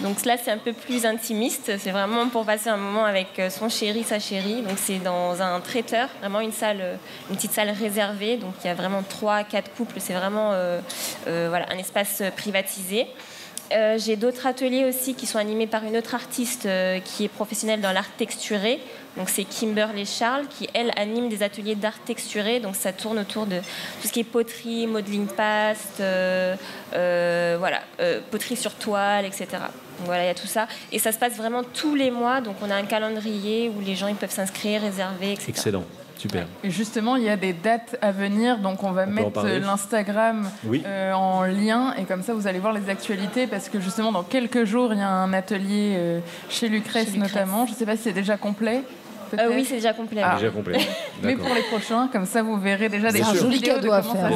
Donc là, c'est un peu plus intimiste. C'est vraiment pour passer un moment avec son chéri, sa chérie. Donc c'est dans un traiteur, vraiment une petite salle réservée. Donc il y a vraiment 3-4 couples. C'est vraiment un espace privatisé. J'ai d'autres ateliers aussi qui sont animés par une autre artiste qui est professionnelle dans l'art texturé. Donc c'est Kimberly Charles qui, elle, anime des ateliers d'art texturé. Donc ça tourne autour de tout ce qui est poterie, modeling paste, poterie sur toile, etc. Donc voilà, il y a tout ça. Et ça se passe vraiment tous les mois. Donc on a un calendrier où les gens ils peuvent s'inscrire, réserver, etc. Excellent. Super. Et justement, il y a des dates à venir, donc on va mettre l'Instagram en lien, et comme ça vous allez voir les actualités, parce que justement dans quelques jours, il y a un atelier chez Lucrèce notamment. Je ne sais pas si c'est déjà complet. Oui, c'est déjà complet. Déjà complet. Mais pour les prochains, comme ça vous verrez déjà des joli cadeau à faire.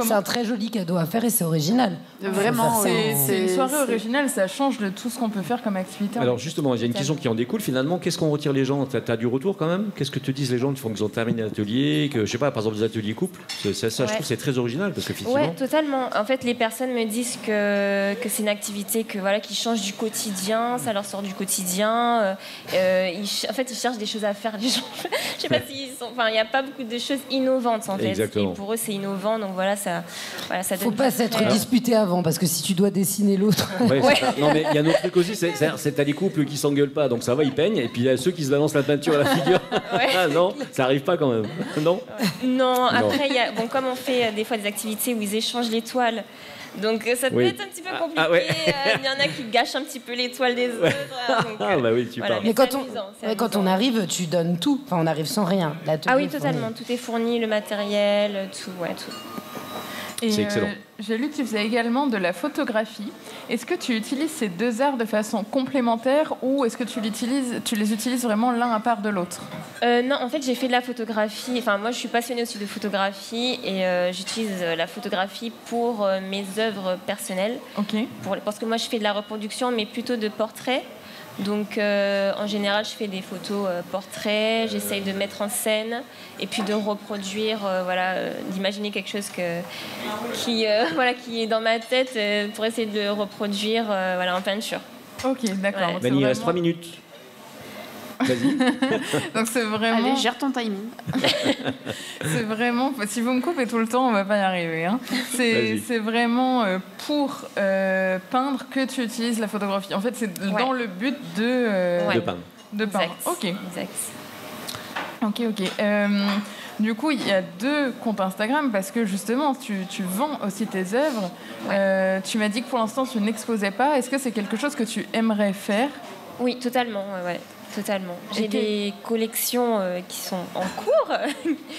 C'est un très joli cadeau à faire et c'est original. Vraiment, c'est une soirée originale, ça change de tout ce qu'on peut faire comme activité. Alors justement, il y a une question qui en découle finalement. Qu'est-ce qu'on retire les gens? Tu as du retour quand même? Qu'est-ce que te disent les gens qui ont terminé l'atelier? Je sais pas, par exemple des ateliers couples. Ça je trouve c'est très original parce que effectivement. Ouais, totalement. En fait, les personnes me disent que c'est une activité qui change du quotidien, ça leur sort du quotidien. Ils cherchent des choses à faire. Les gens, je sais pas il n'y a pas beaucoup de choses innovantes en fait. Exactement. Et pour eux, c'est innovant, donc voilà. Ça faut pas s'être disputé avant, parce que si tu dois dessiner l'autre. Non, mais il y a un autre truc aussi, c'est t'as des couples qui s'engueulent pas, donc ça va, ils peignent, et puis il y a ceux qui se balancent la peinture à la figure. Ah non, ça arrive pas quand même. Non. Non. Après, comme on fait des fois des activités où ils échangent les toiles. Donc ça peut être un petit peu compliqué. Il y en a qui gâchent un petit peu les toiles des autres. Donc, bah oui, tu parles. Mais quand on arrive, tu donnes tout. Enfin, on arrive sans rien. Ah oui, totalement. Tout est fourni, le matériel, tout. C'est excellent. J'ai lu que tu faisais également de la photographie. Est-ce que tu utilises ces deux arts de façon complémentaire ou est-ce que tu les utilises vraiment l'un à part de l'autre? Non, en fait, j'ai fait de la photographie. Enfin, moi, je suis passionnée aussi de photographie et j'utilise la photographie pour mes œuvres personnelles. Ok. Parce que moi, je fais de la reproduction, mais plutôt de portraits. Donc, en général, je fais des photos portraits, j'essaye de mettre en scène et puis de reproduire, d'imaginer quelque chose qui est dans ma tête pour essayer de le reproduire en peinture. Ok, d'accord. Ouais. Mani, il reste 3 minutes. Vas-y. Donc c'est vraiment... Allez, gère ton timing. C'est vraiment... Si vous me coupez tout le temps, on va pas y arriver. Hein. C'est vraiment pour peindre que tu utilises la photographie. En fait, c'est dans le but de peindre. De peindre. Exact. Ok. Exact. Ok. Du coup, il y a 2 comptes Instagram parce que justement, tu vends aussi tes œuvres. Ouais. Tu m'as dit que pour l'instant, tu n'exposais pas. Est-ce que c'est quelque chose que tu aimerais faire? Oui, totalement. Ouais. Totalement. J'ai des collections qui sont en cours.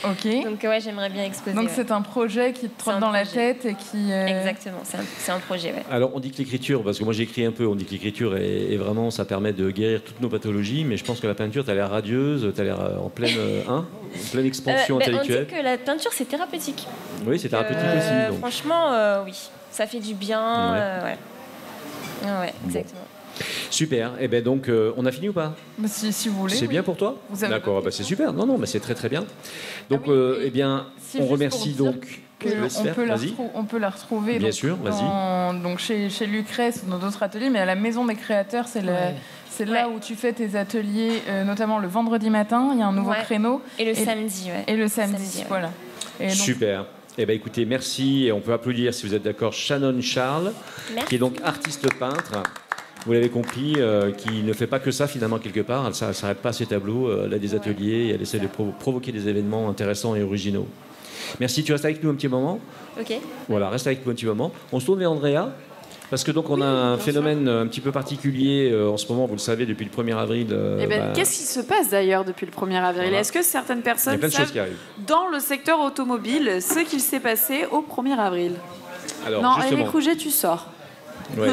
Ok. Donc j'aimerais bien exposer. Donc c'est un projet qui te trotte dans la tête et qui... Exactement, c'est un projet, ouais. Alors on dit que l'écriture, parce que moi j'écris un peu, on dit que l'écriture est vraiment, ça permet de guérir toutes nos pathologies, mais je pense que la peinture, t'as l'air radieuse, t'as l'air en pleine, en pleine expansion intellectuelle. On dit que la peinture c'est thérapeutique. Oui, c'est thérapeutique aussi. Donc. Franchement, oui, ça fait du bien. Ouais, exactement. Super. Et ben donc, on a fini ou pas? Si vous voulez. C'est bien pour toi? D'accord, c'est super. Non, c'est très très bien. Donc, on remercie donc. On peut la retrouver. Bien sûr, vas-y. Donc chez Lucrèce ou dans d'autres ateliers, mais à la Maison des Créateurs, c'est là où tu fais tes ateliers, notamment le vendredi matin. Il y a un nouveau créneau. Et le samedi, Et le samedi, voilà. Et donc, super. Eh bien, écoutez, merci. Et on peut applaudir, si vous êtes d'accord, Shannon Charles, qui est donc artiste peintre. Vous l'avez compris, qui ne fait pas que ça finalement quelque part. Elle ne s'arrête pas à ses tableaux, elle a des ateliers, et elle essaie de provoquer des événements intéressants et originaux. Merci, tu restes avec nous un petit moment. Ok. Voilà, reste avec nous un petit moment. On se tourne vers Andrea, parce que donc on a un phénomène un petit peu particulier en ce moment, vous le savez, depuis le 1er avril. Qu'est-ce qui se passe d'ailleurs depuis le 1er avril? Voilà. Est-ce que certaines personnes savent dans le secteur automobile ce qu'il s'est passé au 1er avril? Alors, non, justement, Eric Rouget, tu sors. Ouais.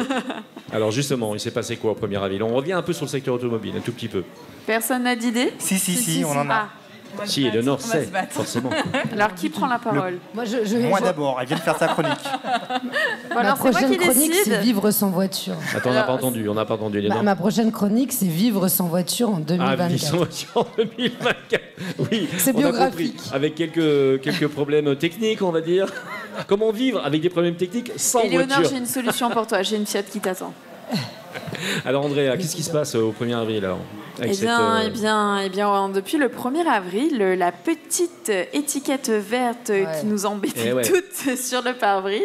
Alors justement, il s'est passé quoi au 1er avril? On revient un peu sur le secteur automobile, un tout petit peu. Personne n'a d'idée? Si, on en a. Si, Eleanor sait, forcément. Alors, qui prend la parole? Moi d'abord, elle vient de faire sa chronique. Ma prochaine chronique, c'est vivre sans voiture. Attends, on n'a pas entendu, Eleanor. Ma prochaine chronique, c'est vivre sans voiture en 2024. Vivre sans voiture en 2024. Oui, c'est biographique. Avec quelques problèmes techniques, on va dire. Comment vivre avec des problèmes techniques sans voiture? Eleanor, j'ai une solution pour toi. J'ai une Fiat qui t'attend. Alors, Andrea, qu'est-ce qui se passe au 1er avril alors? Eh bien, depuis le 1er avril, la petite étiquette verte qui nous embêtait toutes sur le pare-brise,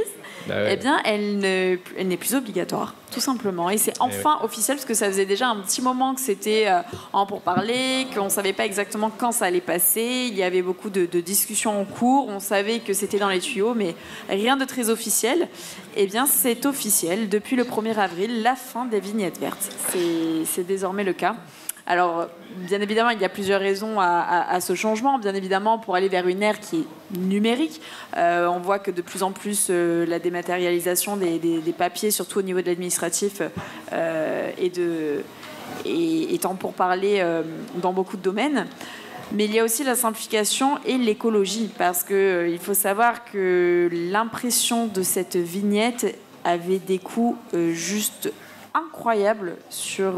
elle n'est plus obligatoire, tout simplement. Et c'est enfin officiel, parce que ça faisait déjà un petit moment que c'était en pourparlers, qu'on ne savait pas exactement quand ça allait passer. Il y avait beaucoup de discussions en cours. On savait que c'était dans les tuyaux, mais rien de très officiel. Eh bien, c'est officiel. Depuis le 1er avril, la fin des vignettes vertes. C'est désormais le cas. Alors, bien évidemment, il y a plusieurs raisons à ce changement. Bien évidemment, pour aller vers une ère qui est numérique, on voit que de plus en plus la dématérialisation des papiers, surtout au niveau de l'administratif, est en pourparlers dans beaucoup de domaines. Mais il y a aussi la simplification et l'écologie, parce qu'il faut savoir que l'impression de cette vignette avait des coûts juste incroyables sur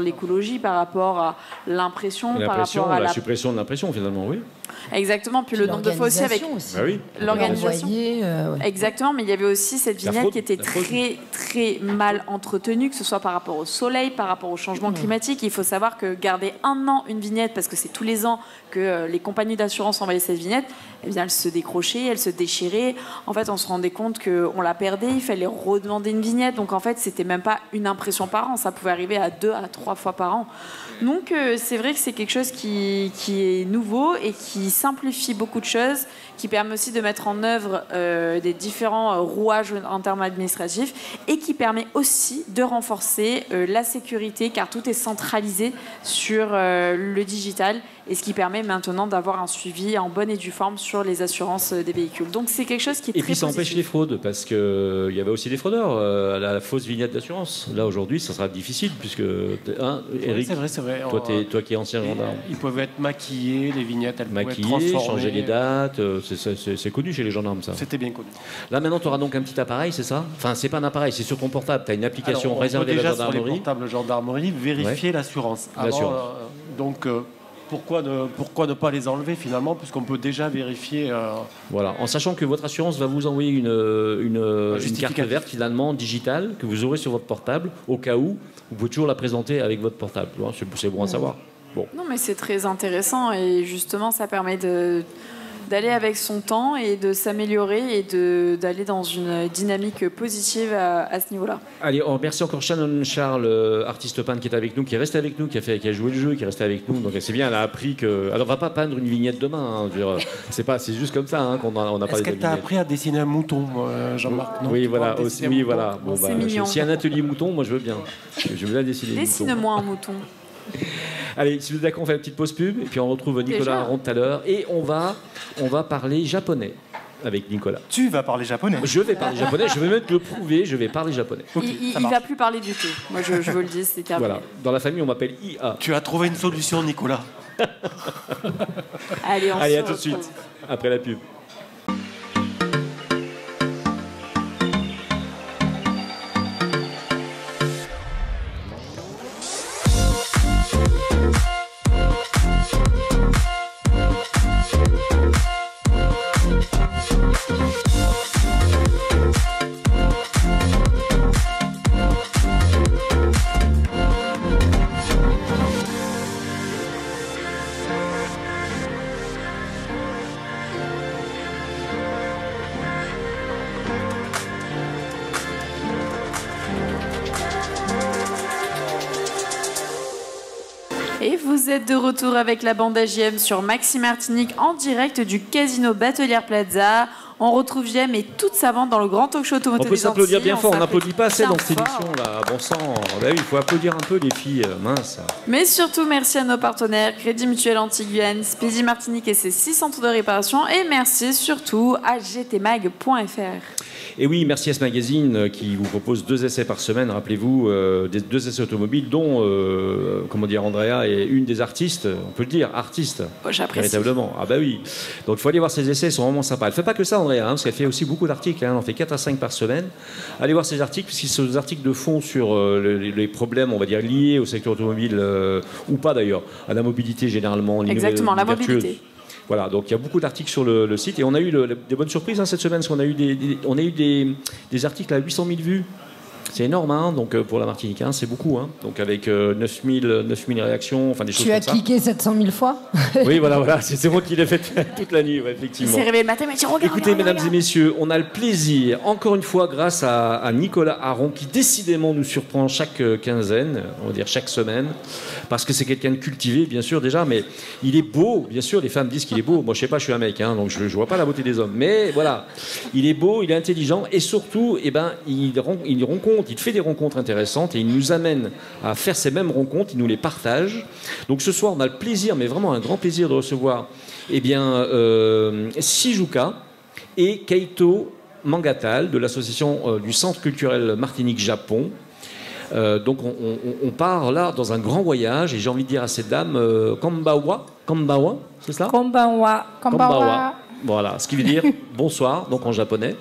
l'écologie par rapport à l'impression, par rapport à la suppression de l'impression finalement, oui. Exactement, puis le nombre de fois aussi avec l'organisation. Exactement, mais il y avait aussi cette vignette qui était très très mal entretenue, que ce soit par rapport au soleil, par rapport au changement climatique. Il faut savoir que garder un an une vignette, parce que c'est tous les ans que les compagnies d'assurance envoyaient cette vignette, eh bien, elle se décrochait, elle se déchirait. En fait, on se rendait compte qu'on la perdait, il fallait redemander une vignette. Donc en fait, c'était même pas une impression par an, ça pouvait arriver à 2 à 3 fois par an. Donc c'est vrai que c'est quelque chose qui est nouveau et qui simplifie beaucoup de choses, qui permet aussi de mettre en œuvre des différents rouages en termes administratifs et qui permet aussi de renforcer la sécurité car tout est centralisé sur le digital et ce qui permet maintenant d'avoir un suivi en bonne et due forme sur les assurances des véhicules. Donc c'est quelque chose qui est et très puis ça empêche positif. les fraudes parce qu'il y avait aussi des fraudeurs à la fausse vignette d'assurance. Là aujourd'hui ça sera difficile puisque Eric, C'est vrai. toi qui es ancien gendarme. Ils peuvent être maquillés, les vignettes, elles peuvent être Maquillés, transformées. changer les dates, c'est connu chez les gendarmes ça. C'était bien connu. Là maintenant tu auras donc un petit appareil, c'est ça? Enfin c'est pas un appareil, c'est sur ton portable, tu as une application Alors, on réservée peut à la déjà sur les gendarmerie. portables gendarmerie vérifier l'assurance. L'assurance. Donc pourquoi ne pas les enlever finalement puisqu'on peut déjà vérifier. Voilà, en sachant que votre assurance va vous envoyer une carte verte finalement digitale que vous aurez sur votre portable au cas où vous pouvez toujours la présenter avec votre portable. C'est bon à savoir. Bon. Non, mais c'est très intéressant et justement, ça permet d'aller avec son temps et de s'améliorer et d'aller dans une dynamique positive à ce niveau-là. Allez, on remercie encore Shannon Charles, artiste peintre qui est avec nous, qui est resté avec nous, qui a joué le jeu, qui est resté avec nous. Donc c'est bien, elle a appris que. Alors on va pas peindre une vignette demain. Hein, c'est juste comme ça qu'on n'a pas. Est-ce qu'elle t'a appris à dessiner un mouton, Jean-Marc? Oui, voilà. Oui, voilà. Bon, C'est mignon. Si un atelier mouton, moi je veux bien. Je veux bien dessiner. Dessine-moi un mouton. Allez, si vous êtes d'accord, on fait une petite pause pub et puis on retrouve Nicolas Aron tout à l'heure et on va parler japonais avec Nicolas. Tu vas parler japonais? Je vais parler japonais, je vais même te le prouver, je vais parler japonais. Il va plus parler du tout. Moi, je vous le dis, c'est terminé. Voilà, dans la famille, on m'appelle IA. Tu as trouvé une solution, Nicolas. Allez, à tout de suite, après la pub. Et vous êtes de retour avec la bande AJM sur Maxi Martinique en direct du Casino Batelière Plaza. On retrouve JM et toute sa bande dans le grand talk show automotive. On peut s'applaudir bien fort, on s'applaudit n'applaudit pas assez bien dans cette fort. émission là, bon sang. Bah oui, il faut applaudir un peu les filles, mince. Mais surtout, merci à nos partenaires Crédit Mutuel Anti-Guyane, Speedy Martinique et ses 6 centres de réparation. Et merci surtout à gtmag.fr. Et oui, merci S Magazine qui vous propose 2 essais par semaine, rappelez-vous, 2 essais automobiles dont, Andrea est une des artistes, on peut le dire, artiste, j'apprécie. véritablement. Ah bah oui, donc il faut aller voir ses essais, ils sont vraiment sympas. Elle ne fait pas que ça, Andrea, parce qu'elle fait aussi beaucoup d'articles, elle en fait 4 à 5 par semaine. Allez voir ses articles, puisqu'ils sont des articles de fond sur les problèmes, on va dire, liés au secteur automobile, ou pas d'ailleurs, à la mobilité généralement. Exactement, la mobilité. Voilà, donc il y a beaucoup d'articles sur le site et on a eu des bonnes surprises cette semaine parce qu'on a eu des articles à 800 000 vues. C'est énorme, hein, donc pour la Martinique, hein, c'est beaucoup. Hein, donc avec 9000 réactions, enfin des choses comme ça. Tu as cliqué 700 000 fois? Oui, voilà, c'est moi qui l'ai fait toute la nuit, ouais, effectivement. Il s'est réveillé le matin, mais regarde. Écoutez, mesdames et messieurs, on a le plaisir, encore une fois, grâce à Nicolas Aron, qui décidément nous surprend chaque quinzaine, on va dire chaque semaine, parce que c'est quelqu'un de cultivé, bien sûr, déjà, mais il est beau, bien sûr, les femmes disent qu'il est beau. Moi, je sais pas, je suis un mec, hein, donc je vois pas la beauté des hommes. Mais voilà, il est beau, il est intelligent, et surtout, il fait des rencontres intéressantes, et il nous amène à faire ces mêmes rencontres, il nous les partage. Donc ce soir, on a le plaisir, mais vraiment un grand plaisir de recevoir Shijuka et Keito Mangatal de l'association du Centre culturel Martinique-Japon. Donc on part là dans un grand voyage et j'ai envie de dire à cette dame Konbawa, c'est ça? Konbawa. Voilà, ce qui veut dire bonsoir, donc en japonais.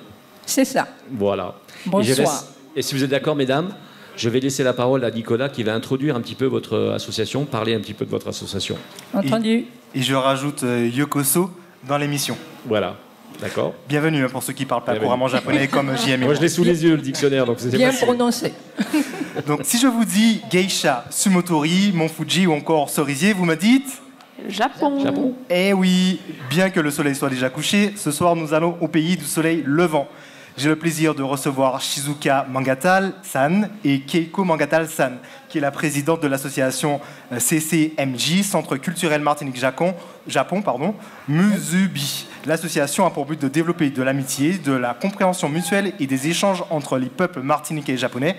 C'est ça. Voilà. Bonsoir. Et si vous êtes d'accord, mesdames, je vais laisser la parole à Nicolas qui va introduire un petit peu votre association, parler un petit peu de votre association. Entendu. Et je rajoute Yokoso dans l'émission. Voilà. D'accord. Bienvenue pour ceux qui ne parlent pas couramment japonais comme JM. Moi, je l'ai sous les yeux, le dictionnaire. Donc bien prononcé. Donc, si je vous dis geisha, sumotori, Mont Fuji ou encore cerisier, vous me dites Japon. Eh oui, bien que le soleil soit déjà couché, ce soir, nous allons au pays du soleil levant. J'ai le plaisir de recevoir Shizuka Mangatal-san et Keiko Mangatal-san, qui est la présidente de l'association CCMJ, Centre culturel Martinique-Japon, Musubi. L'association a pour but de développer de l'amitié, de la compréhension mutuelle et des échanges entre les peuples martiniquais et japonais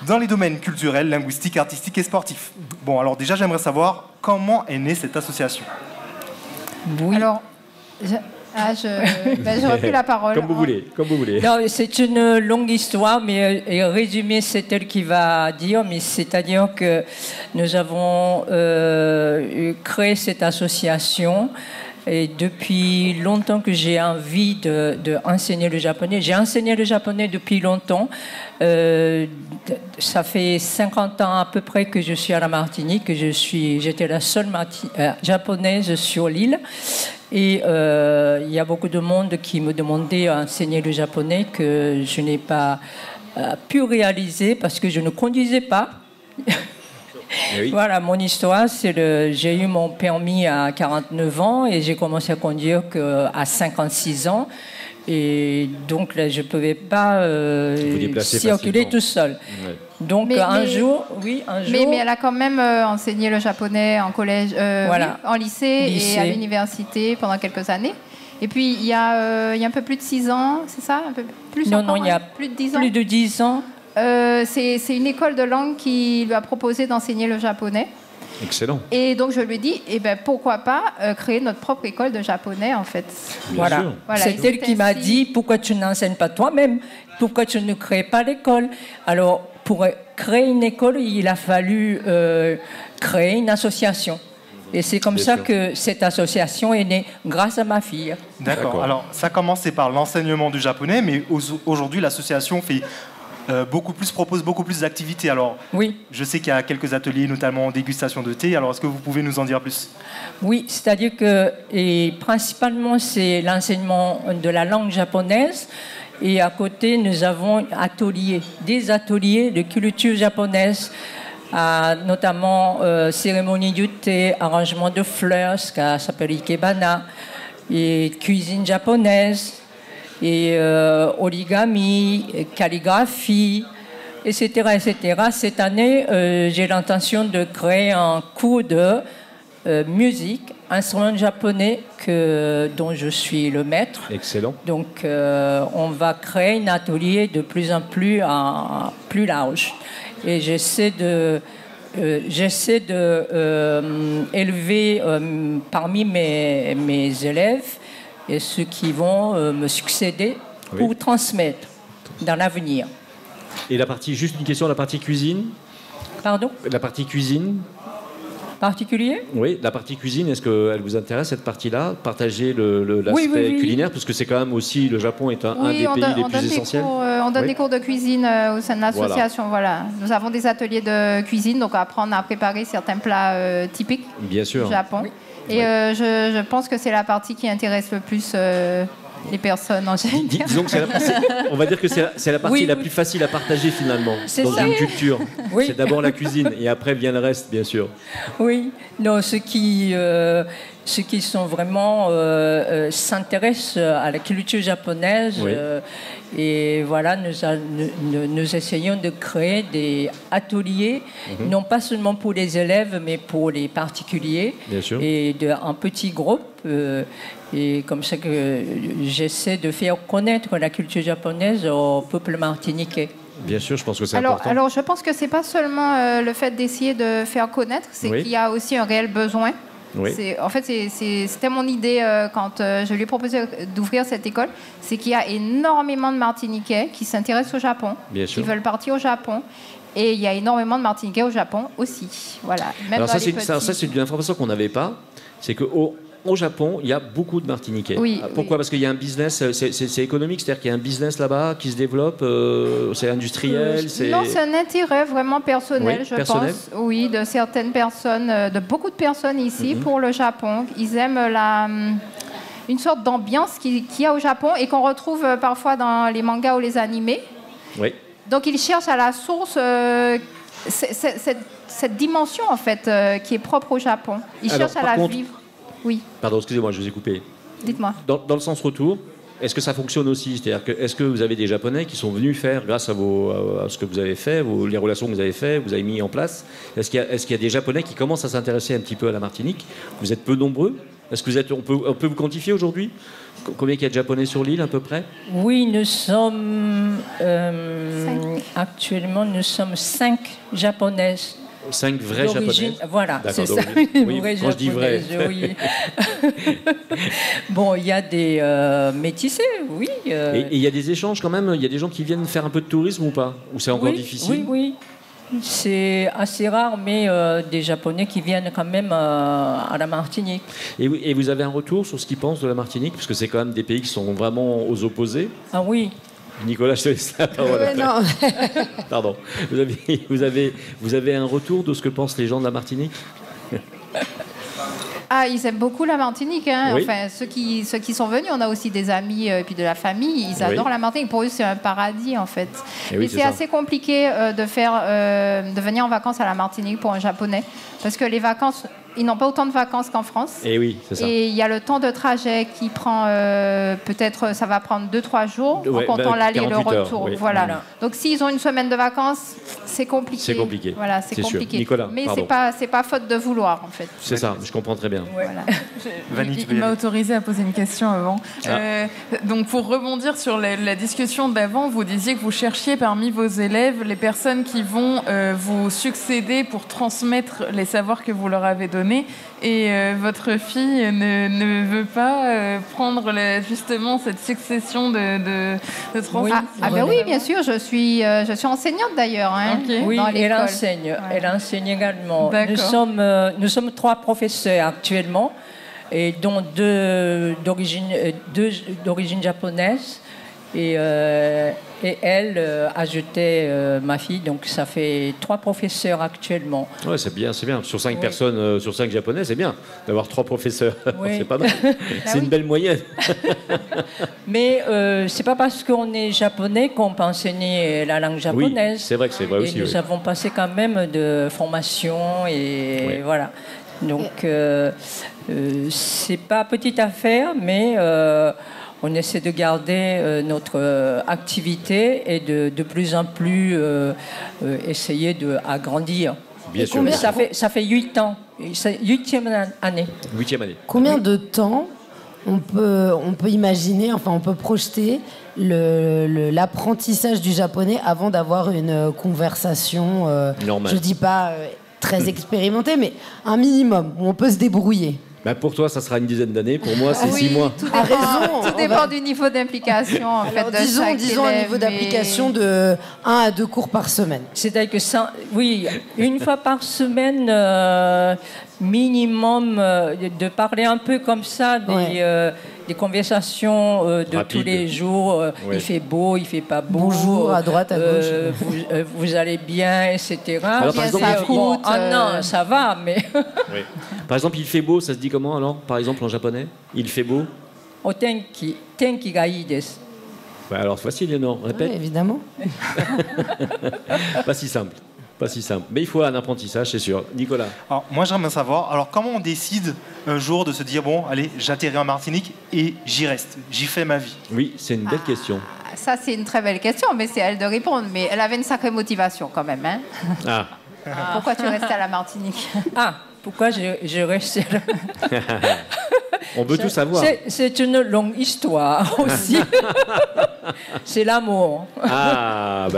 dans les domaines culturels, linguistiques, artistiques et sportifs. Bon, alors déjà, j'aimerais savoir comment est née cette association. Oui. Alors, je repris la parole. Comme vous voulez, comme vous voulez. Non, c'est une longue histoire, mais résumé, c'est elle qui va dire. Mais c'est-à-dire que nous avons créé cette association. Et depuis longtemps que j'ai envie d'enseigner le japonais. J'ai enseigné le japonais depuis longtemps. Ça fait 50 ans à peu près que je suis à la Martinique. J'étais la seule japonaise sur l'île. Et il y a beaucoup de monde qui me demandait d'enseigner le japonais que je n'ai pas pu réaliser parce que je ne conduisais pas. Oui. Voilà, mon histoire, j'ai eu mon permis à 49 ans et j'ai commencé à conduire à 56 ans. Et donc là, je ne pouvais pas circuler tout seul. Ouais. Donc un jour... Mais elle a quand même enseigné le japonais en collège, voilà. Oui, en lycée et à l'université pendant quelques années. Et puis il y a un peu plus de 6 ans, c'est ça, un peu plus? Non, il y a plus de 10 ans. Plus de 10 ans. C'est une école de langue qui lui a proposé d'enseigner le japonais. Excellent. Et donc je lui ai dit, pourquoi pas créer notre propre école de japonais en fait. Voilà. C'est elle qui m'a dit, pourquoi tu n'enseignes pas toi-même? Pourquoi tu ne crées pas l'école? Alors pour créer une école, il a fallu créer une association. Et c'est comme ça que cette association est née grâce à ma fille. D'accord. Alors ça a commencé par l'enseignement du japonais, mais aujourd'hui l'association propose beaucoup plus d'activités. Alors, oui. Je sais qu'il y a quelques ateliers, notamment dégustation de thé. Alors, est-ce que vous pouvez nous en dire plus? Oui, c'est-à-dire que principalement, c'est l'enseignement de la langue japonaise. Et à côté, nous avons des ateliers de culture japonaise, notamment cérémonie du thé, arrangement de fleurs, ce qu'on s'appelle ikebana, et cuisine japonaise. Et origami, calligraphie, etc., etc. Cette année, j'ai l'intention de créer un cours de musique, instrument japonais dont je suis le maître. Excellent. Donc, on va créer un atelier de plus en plus large. Et j'essaie de élever parmi mes élèves et ceux qui vont me succéder pour transmettre dans l'avenir. Et juste une question, la partie cuisine? Pardon? La partie cuisine? Particulier? Oui, la partie cuisine, est-ce qu'elle vous intéresse, cette partie-là? Partager l'aspect culinaire, parce que c'est quand même aussi, le Japon est un des pays les plus essentiels. On donne des cours de cuisine au sein de l'association. Voilà. Nous avons des ateliers de cuisine, donc apprendre à préparer certains plats typiques du Japon. Oui. Et je pense que c'est la partie qui intéresse le plus les personnes en général. Disons que on va dire que c'est la partie la plus facile à partager finalement dans une culture. Oui. C'est d'abord la cuisine et après vient le reste, bien sûr. Oui, non, ceux qui sont vraiment s'intéressent à la culture japonaise. Oui. Et voilà, nous essayons de créer des ateliers, non pas seulement pour les élèves, mais pour les particuliers. Bien sûr. Et un petit groupe. Et comme ça que j'essaie de faire connaître la culture japonaise au peuple martiniquais. Bien sûr, je pense que c'est important. Alors, je pense que ce n'est pas seulement le fait d'essayer de faire connaître, c'est qu'il y a aussi un réel besoin. Oui. En fait, c'était mon idée quand je lui ai proposé d'ouvrir cette école, c'est qu'il y a énormément de Martiniquais qui s'intéressent au Japon, qui veulent partir au Japon. Et il y a énormément de Martiniquais au Japon aussi. Voilà. Même alors ça, c'est une information qu'on n'avait pas. C'est qu'au Japon, il y a beaucoup de Martiniquais. Oui, pourquoi? Parce qu'il y a un business, c'est économique, c'est-à-dire qu'il y a un business là-bas qui se développe, c'est industriel. Non, c'est un intérêt vraiment personnel, je pense. Oui, de certaines personnes, de beaucoup de personnes ici pour le Japon. Ils aiment une sorte d'ambiance qu'il y a au Japon et qu'on retrouve parfois dans les mangas ou les animés. Oui. Donc ils cherchent à la source cette dimension en fait qui est propre au Japon. Ils cherchent à la vivre. Oui. Pardon, excusez-moi, je vous ai coupé. Dites-moi. Dans le sens retour, est-ce que ça fonctionne aussi? C'est-à-dire que, est-ce que vous avez des Japonais qui sont venus faire, grâce à ce que vous avez fait, les relations que vous avez fait, vous avez mis en place, est-ce qu'il y a des Japonais qui commencent à s'intéresser un petit peu à la Martinique? Vous êtes peu nombreux? Est-ce que on peut vous quantifier aujourd'hui? Combien il y a de Japonais sur l'île à peu près? Oui, nous sommes actuellement 5 Japonaises. 5 vraies Japonaises. Voilà, c'est ça. Oui, quand je dis vrai. Oui. Bon, il y a des métissés, oui. Et il y a des échanges quand même? Il y a des gens qui viennent faire un peu de tourisme ou pas? Ou c'est encore difficile? Oui. C'est assez rare, mais des Japonais qui viennent quand même à la Martinique. Et vous avez un retour sur ce qu'ils pensent de la Martinique? Parce que c'est quand même des pays qui sont vraiment aux opposés. Ah oui. Nicolas, je te laisse la parole. Non. Pardon. Vous avez un retour de ce que pensent les gens de la Martinique? Ah, ils aiment beaucoup la Martinique. Hein. Oui. Enfin, ceux qui sont venus, on a aussi des amis et puis de la famille. Ils adorent la Martinique. Pour eux, c'est un paradis, en fait. Et c'est assez compliqué de venir en vacances à la Martinique pour un Japonais. Parce que les vacances, ils n'ont pas autant de vacances qu'en France. Et oui, c'est ça. Et il y a le temps de trajet qui prend, peut-être, ça va prendre 2-3 jours, en comptant l'aller et le retour. Oui. Voilà. Donc, s'ils ont une semaine de vacances, c'est compliqué. C'est compliqué. Voilà, c'est compliqué. Nicolas, mais pardon. c'est pas faute de vouloir, en fait. C'est ça, je comprends très bien. Voilà. Il m'a autorisé à poser une question avant. Donc, pour rebondir sur la discussion d'avant, vous disiez que vous cherchiez parmi vos élèves les personnes qui vont vous succéder pour transmettre les savoirs que vous leur avez donnés. Et votre fille ne veut pas prendre justement cette succession de transmission. Oui, bien sûr. Je suis enseignante d'ailleurs. Hein, oui, dans elle enseigne. Ouais. Elle enseigne également. Nous sommes 3 professeurs actuellement, et dont 2 d'origine japonaise. Et elle ajoutait ma fille, donc ça fait 3 professeurs actuellement. Ouais, c'est bien. Sur 5 personnes, sur 5 Japonais, c'est bien d'avoir 3 professeurs. Oui. C'est pas mal. C'est une belle moyenne. Mais c'est pas parce qu'on est japonais qu'on peut enseigner la langue japonaise. Oui, c'est vrai que c'est vrai aussi. Nous avons passé quand même de formation et voilà. Donc c'est pas petite affaire, mais on essaie de garder notre activité et de plus en plus essayer d'agrandir. Bien sûr. Ça fait 8 ans, 8e année. 8e année. Combien de temps on peut imaginer, enfin on peut projeter l'apprentissage du japonais avant d'avoir une conversation, je dis pas très expérimentée, mais un minimum où on peut se débrouiller? Pour toi, ça sera une dizaine d'années. Pour moi, c'est 6 mois. Tout dépend du niveau d'implication. En fait, disons un niveau d'application de 1 à 2 cours par semaine. C'est-à-dire que une fois par semaine, minimum, de parler un peu comme ça des conversations de tous les jours. Il fait beau, il fait pas beau. Bonjour, à droite, à gauche. Vous allez bien, etc. Alors, par exemple, non, ça va, mais... Oui. Par exemple, il fait beau, ça se dit comment alors? Par exemple, en japonais, il fait beau. Tenki ga ii desu. Alors, c'est facile, non? Répète. Oui, évidemment. Pas si simple. Pas si simple. Mais il faut un apprentissage, c'est sûr. Nicolas. Alors, moi, j'aimerais savoir, comment on décide un jour de se dire, bon, allez, j'atterris en Martinique et j'y reste, j'y fais ma vie? Oui, c'est une belle question. Ça, c'est une très belle question, mais c'est à elle de répondre. Mais elle avait une sacrée motivation quand même. Hein. Pourquoi tu restais à la Martinique? Pourquoi je restais là? On veut tout savoir. C'est une longue histoire aussi. C'est l'amour. Voilà.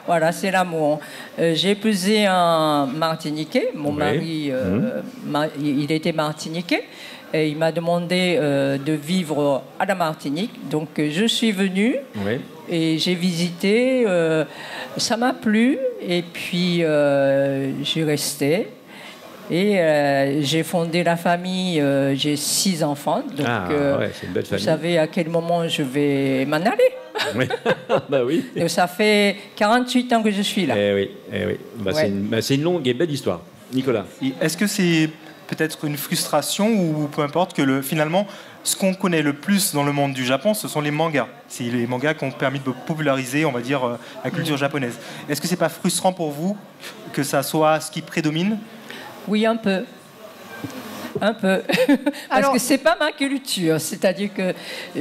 Voilà, c'est l'amour. J'ai épousé un Martiniquais. Mon mari, il était Martiniquais. Et il m'a demandé de vivre à la Martinique. Donc, je suis venue et j'ai visité. Ça m'a plu. Et puis, j'ai resté. Et j'ai fondé la famille, j'ai 6 enfants, donc c'est une belle famille. Vous savez à quel moment je vais m'en aller. Oui. Oui. Donc ça fait 48 ans que je suis là. Eh oui. C'est une longue et belle histoire. Nicolas. Est-ce que c'est peut-être une frustration ou peu importe que finalement, ce qu'on connaît le plus dans le monde du Japon, ce sont les mangas. C'est les mangas qui ont permis de populariser, on va dire, la culture japonaise. Est-ce que c'est pas frustrant pour vous que ça soit ce qui prédomine? Oui, un peu. Un peu. Parce que c'est pas ma culture. C'est-à-dire que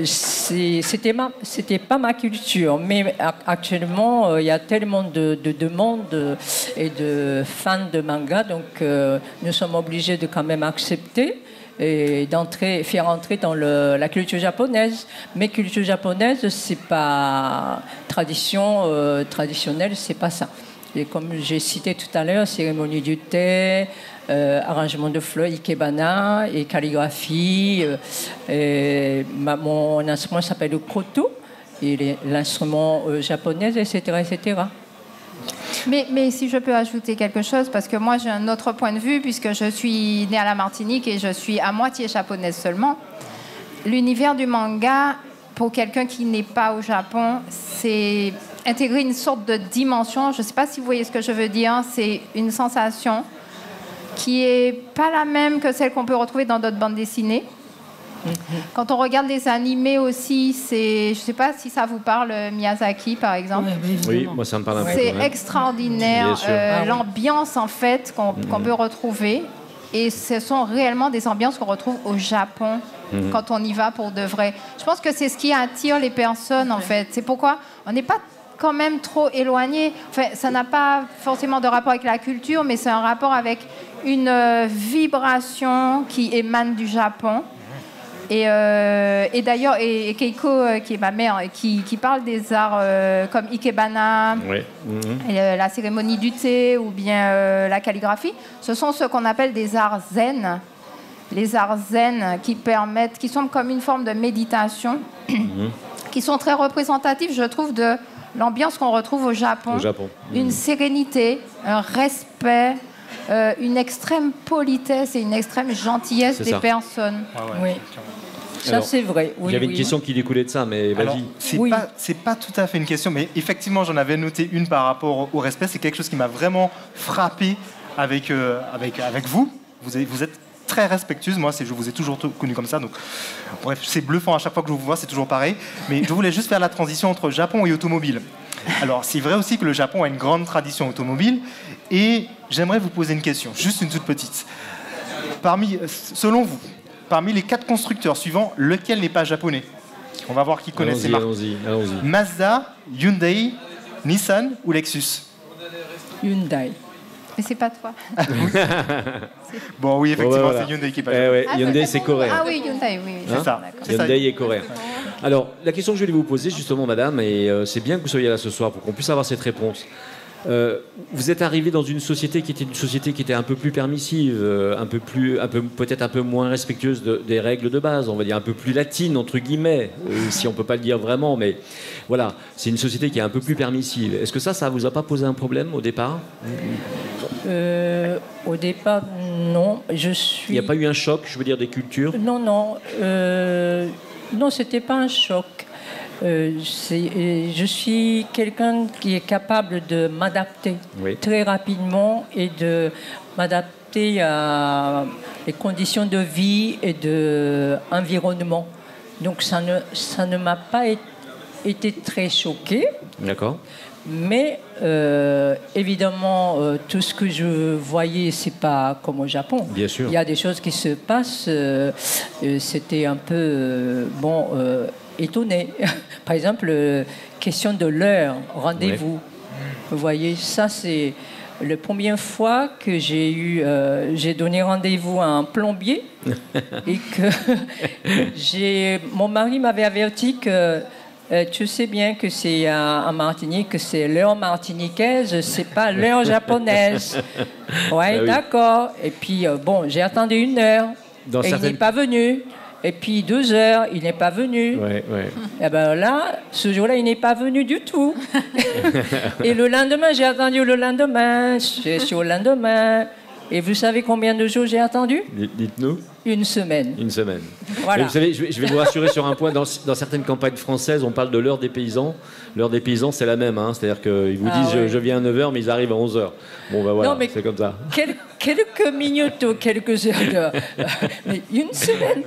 c'était pas ma culture. Mais actuellement, il y a tellement de demandes et de fans de manga, donc nous sommes obligés de quand même accepter et faire entrer dans la culture japonaise. Mais culture japonaise, c'est pas traditionnelle, c'est pas ça. Et comme j'ai cité tout à l'heure, cérémonie du thé, arrangement de fleurs, ikebana et calligraphie. Mon instrument s'appelle le koto, et l'instrument japonais, etc., etc. Mais si je peux ajouter quelque chose, parce que moi j'ai un autre point de vue, puisque je suis née à la Martinique et je suis à moitié japonaise seulement. L'univers du manga, pour quelqu'un qui n'est pas au Japon, c'est intégrer une sorte de dimension. Je ne sais pas si vous voyez ce que je veux dire. C'est une sensation qui n'est pas la même que celle qu'on peut retrouver dans d'autres bandes dessinées. Quand on regarde les animés aussi, je ne sais pas si ça vous parle, Miyazaki par exemple. Oui, moi ça me parle un peu. C'est extraordinaire, l'ambiance en fait qu'on peut retrouver. Et ce sont réellement des ambiances qu'on retrouve au Japon quand on y va pour de vrai. Je pense que c'est ce qui attire les personnes en fait. C'est pourquoi on n'est pas quand même trop éloigné. Enfin, ça n'a pas forcément de rapport avec la culture, mais c'est un rapport avec une vibration qui émane du Japon. Et d'ailleurs, Keiko, qui est ma mère, qui parle des arts comme Ikebana, la cérémonie du thé ou bien la calligraphie, ce sont ce qu'on appelle des arts zen. Les arts zen qui sont comme une forme de méditation, qui sont très représentatifs, je trouve, de l'ambiance qu'on retrouve au Japon. Une sérénité, un respect, une extrême politesse et une extrême gentillesse des personnes. Oui. Ça, c'est vrai. Il y avait une question qui découlait de ça, mais vas-y. C'est pas tout à fait une question, mais effectivement, j'en avais noté une par rapport au respect. C'est quelque chose qui m'a vraiment frappé avec vous. Vous êtes très respectueuse. Moi, je vous ai toujours connu comme ça. Donc, bref, c'est bluffant à chaque fois que je vous vois, c'est toujours pareil. Mais je voulais juste faire la transition entre Japon et automobile. Alors, c'est vrai aussi que le Japon a une grande tradition automobile. Et j'aimerais vous poser une question, juste une toute petite. Selon vous, parmi les 4 constructeurs suivants, lequel n'est pas japonais? On va voir qui connaît ces marques. Allons-y. Mazda, Hyundai, Nissan ou Lexus? Hyundai. Mais c'est pas toi. Bon, oui, effectivement, c'est Hyundai qui est pas japonais. Hyundai, c'est coréen. Ah oui, Hyundai, oui. C'est ça. Hyundai est coréen. Alors, la question que je vais vous poser, justement, madame, et c'est bien que vous soyez là ce soir pour qu'on puisse avoir cette réponse. Vous êtes arrivé dans une société qui était un peu plus permissive, peut-être un peu moins respectueuse des règles de base, on va dire un peu plus latine entre guillemets, si on peut pas le dire vraiment, mais voilà, c'est une société qui est un peu plus permissive. Est-ce que ça vous a pas posé un problème au départ? Au départ, non. Il n'y a pas eu un choc, je veux dire, des cultures? Non, c'était pas un choc. Je suis quelqu'un qui est capable de m'adapter très rapidement et de m'adapter à les conditions de vie et d'environnement. Donc ça ne m'a pas été très choqué. D'accord. Mais évidemment, tout ce que je voyais, c'est pas comme au Japon. Bien sûr. Il y a des choses qui se passent. C'était un peu étonné. Par exemple, question de l'heure, rendez-vous. Vous voyez, ça c'est la première fois que j'ai donné rendez-vous à un plombier et que mon mari m'avait averti que tu sais bien que c'est en Martinique, que c'est l'heure martiniquaise, c'est pas l'heure japonaise. Ouais, d'accord. Et puis j'ai attendu 1 heure et il n'est pas venu. Et puis 2 heures, il n'est pas venu. Et ben là, ce jour-là, il n'est pas venu du tout. Et le lendemain, j'ai attendu le lendemain. Je suis au lendemain. Et vous savez combien de jours j'ai attendu? Dites-nous. 1 semaine. 1 semaine. Voilà. Vous savez, je vais vous rassurer sur un point. Dans certaines campagnes françaises, on parle de l'heure des paysans. L'heure des paysans, c'est la même. C'est-à-dire qu'ils vous disent je viens à 9h, mais ils arrivent à 11h. Bon, ben voilà, c'est comme ça. Quelques minutes ou quelques heures mais 1 semaine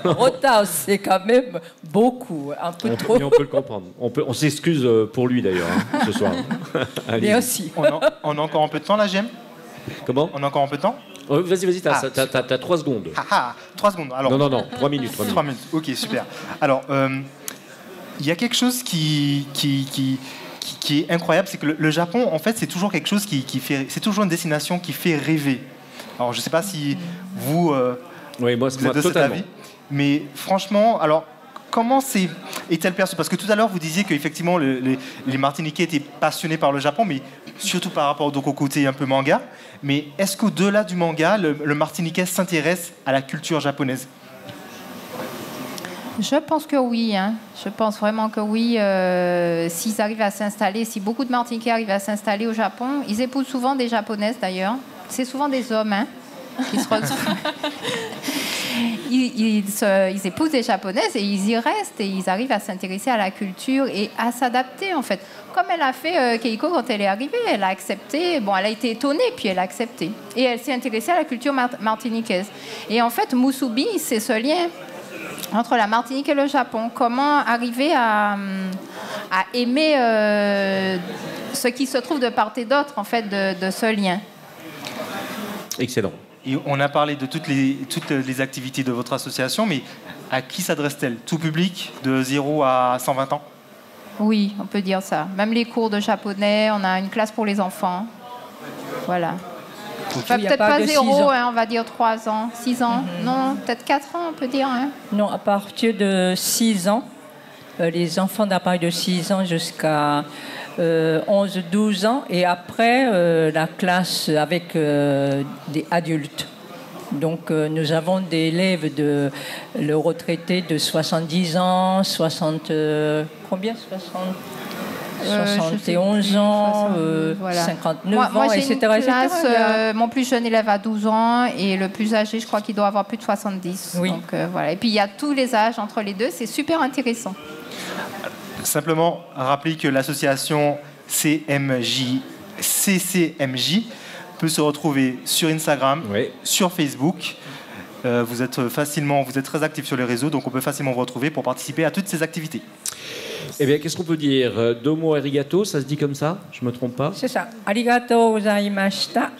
de retard, c'est quand même beaucoup. Un peu trop. Mais on peut le comprendre. On s'excuse pour lui, d'ailleurs, ce soir. Merci. On a encore un peu de temps, là, Gem? Comment? On a encore un peu de temps? Vas-y, t'as 3 secondes. 3 secondes. Alors, non, 3 minutes. 3 minutes. Ok, super. Alors, il y a quelque chose qui est incroyable, c'est que le Japon, en fait, c'est toujours quelque chose qui fait... C'est toujours une destination qui fait rêver. Alors, je ne sais pas si vous, vous êtes de cet avis, mais franchement, alors, comment est-elle perçue? Parce que tout à l'heure, vous disiez qu'effectivement, les Martiniquais étaient passionnés par le Japon, mais surtout par rapport donc, au côté un peu manga. Mais est-ce qu'au-delà du manga, le Martiniquais s'intéresse à la culture japonaise? Je pense que oui. Je pense vraiment que oui. S'ils arrivent à s'installer, si beaucoup de Martiniquais arrivent à s'installer au Japon, ils épousent souvent des Japonaises d'ailleurs. C'est souvent des hommes qui se retrouvent. Ils épousent des Japonaises et ils y restent et ils arrivent à s'intéresser à la culture et à s'adapter en fait. Comme elle a fait Keiko quand elle est arrivée, elle a accepté, bon elle a été étonnée puis elle a accepté. Et elle s'est intéressée à la culture martiniquaise. Et en fait, Musubi, c'est ce lien entre la Martinique et le Japon. Comment arriver à aimer ce qui se trouve de part et d'autre en fait de ce lien. Excellent. Et on a parlé de toutes les activités de votre association, mais à qui s'adresse-t-elle? Tout public, de 0 à 120 ans? Oui, on peut dire ça. Même les cours de japonais, on a une classe pour les enfants. Voilà. Enfin, peut-être pas 0, on va dire 3 ans, 6 ans. Non, peut-être 4 ans, on peut dire. Non, à partir de 6 ans, les enfants d'à partir de 6 ans jusqu'à 11-12 ans, et après la classe avec des adultes. Donc nous avons des élèves le retraité de 70 ans, 60 combien 71 ans, voilà. 59 ans, etc. Mon plus jeune élève a 12 ans et le plus âgé, je crois qu'il doit avoir plus de 70. Oui. Donc, voilà. Et puis il y a tous les âges entre les deux, c'est super intéressant. Simplement rappeler que l'association CCMJ peut se retrouver sur Instagram, sur Facebook. Vous êtes très actifs sur les réseaux, donc on peut facilement vous retrouver pour participer à toutes ces activités. Eh bien, qu'est-ce qu'on peut dire? Domo arigato, ça se dit comme ça? Je ne me trompe pas? C'est ça. Arigato gozaimashita.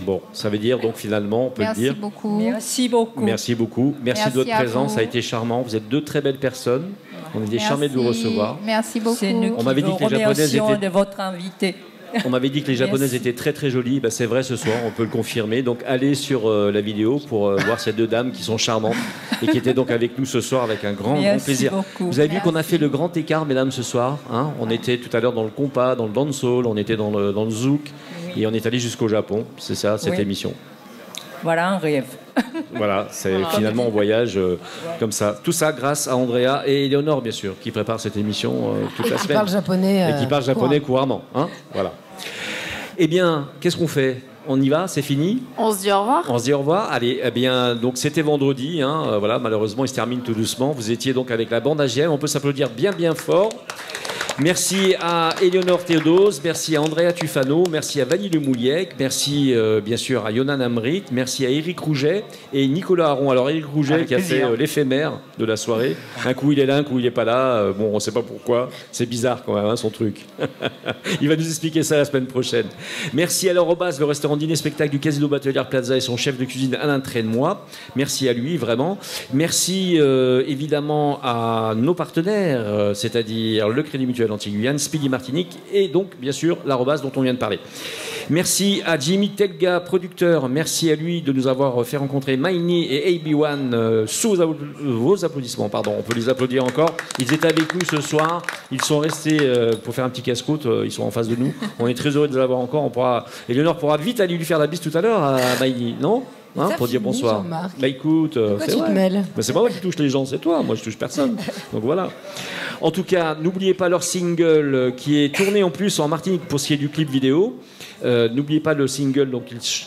Bon, ça veut dire donc finalement, on peut le dire. Merci beaucoup. Merci beaucoup. Merci de votre présence, ça a été charmant. Vous êtes 2 très belles personnes. On était charmés de vous recevoir. Merci beaucoup. C'est nous qui vous remercions de votre invité. On m'avait dit que les Japonaises étaient très très jolies. Ben, c'est vrai ce soir, on peut le confirmer. Donc allez sur la vidéo pour voir ces 2 dames qui sont charmantes et qui étaient donc avec nous ce soir avec un grand plaisir. Beaucoup. Vous avez vu qu'on a fait le grand écart, mesdames, ce soir. On était tout à l'heure dans le compas, dans le dancehall, on était dans le zouk et on est allé jusqu'au Japon. C'est ça, cette émission. Voilà un rêve. Voilà, c'est finalement un voyage comme ça. Tout ça grâce à Andrea et Éléonore, bien sûr, qui préparent cette émission toute la semaine. Qui parle japonais. Et qui parle japonais couramment. Voilà. Eh bien, qu'est-ce qu'on fait? On y va? C'est fini? On se dit au revoir. On se dit au revoir. Allez, eh bien, donc c'était vendredi. Voilà, malheureusement, il se termine tout doucement. Vous étiez donc avec la bande AGM. On peut s'applaudir bien, bien fort. Merci à Éléonore Théodose, merci à Andrea Tufano, merci à Vanille Mouliec, merci bien sûr à Yonan Amrit, merci à Éric Rouget et Nicolas Aron. Alors Éric Rouget avec qui a fait l'éphémère de la soirée. Un coup il est là, un coup il n'est pas là. Bon, on ne sait pas pourquoi. C'est bizarre quand même, son truc. Il va nous expliquer ça la semaine prochaine. Merci à l'Arobase, le restaurant dîner-spectacle du Casino Batelière Plaza et son chef de cuisine Alain Traîne-moi. Merci à lui, vraiment. Merci évidemment à nos partenaires, c'est-à-dire le Crédit Mutuel Antilles-Guyane, Speedy Martinique et donc bien sûr l'Arobase dont on vient de parler. Merci à Jimmy Telga, producteur. Merci à lui de nous avoir fait rencontrer Maini et AB1 sous vos applaudissements. Pardon, on peut les applaudir encore. Ils étaient avec nous ce soir. Ils sont restés pour faire un petit casse-croûte. Ils sont en face de nous. On est très heureux de les avoir encore. Éléonore pourra vite aller lui faire la bise tout à l'heure à Maini, non? Pour dire bonsoir. Bah écoute, c'est vrai. C'est pas moi qui touche les gens, c'est toi. Moi, je touche personne. Donc voilà. En tout cas, n'oubliez pas leur single qui est tourné en plus en Martinique pour ce qui est du clip vidéo. N'oubliez pas le single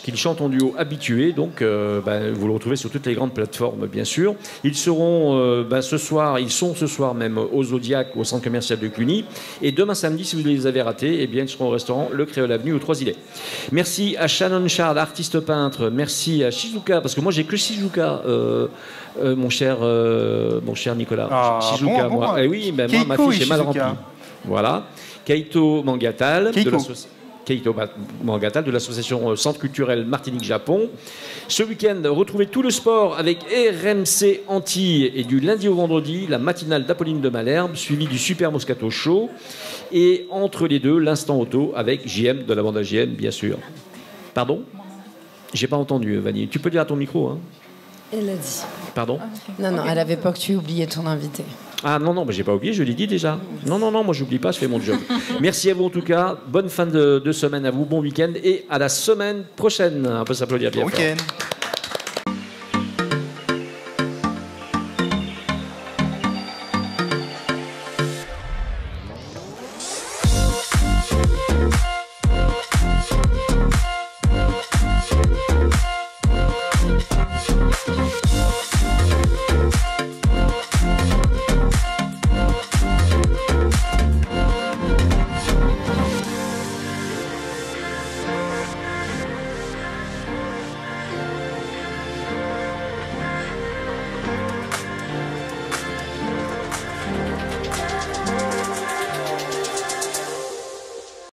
qu'ils chantent en duo Habitué. Donc, vous le retrouvez sur toutes les grandes plateformes, bien sûr. Ils seront ce soir, ils sont ce soir même au Zodiac, au centre commercial de Cluny. Et demain samedi, si vous les avez ratés, eh bien, ils seront au restaurant Le Créole Avenue aux Trois-Îlets. Merci à Shannon Charles, artiste peintre. Merci à Shizuka, parce que moi j'ai que Shizuka, mon cher Nicolas. Shizuka, moi. Eh oui, moi, ma fiche est mal remplie. Voilà. Kaito Mangatal. Keito Mangatal de l'association Centre culturel Martinique-Japon. Ce week-end, retrouvez tout le sport avec RMC Antilles et du lundi au vendredi, la matinale d'Apolline de Malherbe, suivie du Super Moscato Show. Et entre les deux, l'instant auto avec JM de la bande à JM, bien sûr. Pardon ? J'ai pas entendu, Vanille. Tu peux dire à ton micro, hein ? Elle a dit. Pardon ? Non, non, elle avait peur que tu oubliais ton invité. Ah non, mais j'ai pas oublié, je l'ai dit déjà. Non, moi j'oublie pas, je fais mon job. Merci à vous en tout cas, bonne fin de semaine à vous, bon week-end et à la semaine prochaine. On peut s'applaudir bien. Bon week-end. We'll be right back.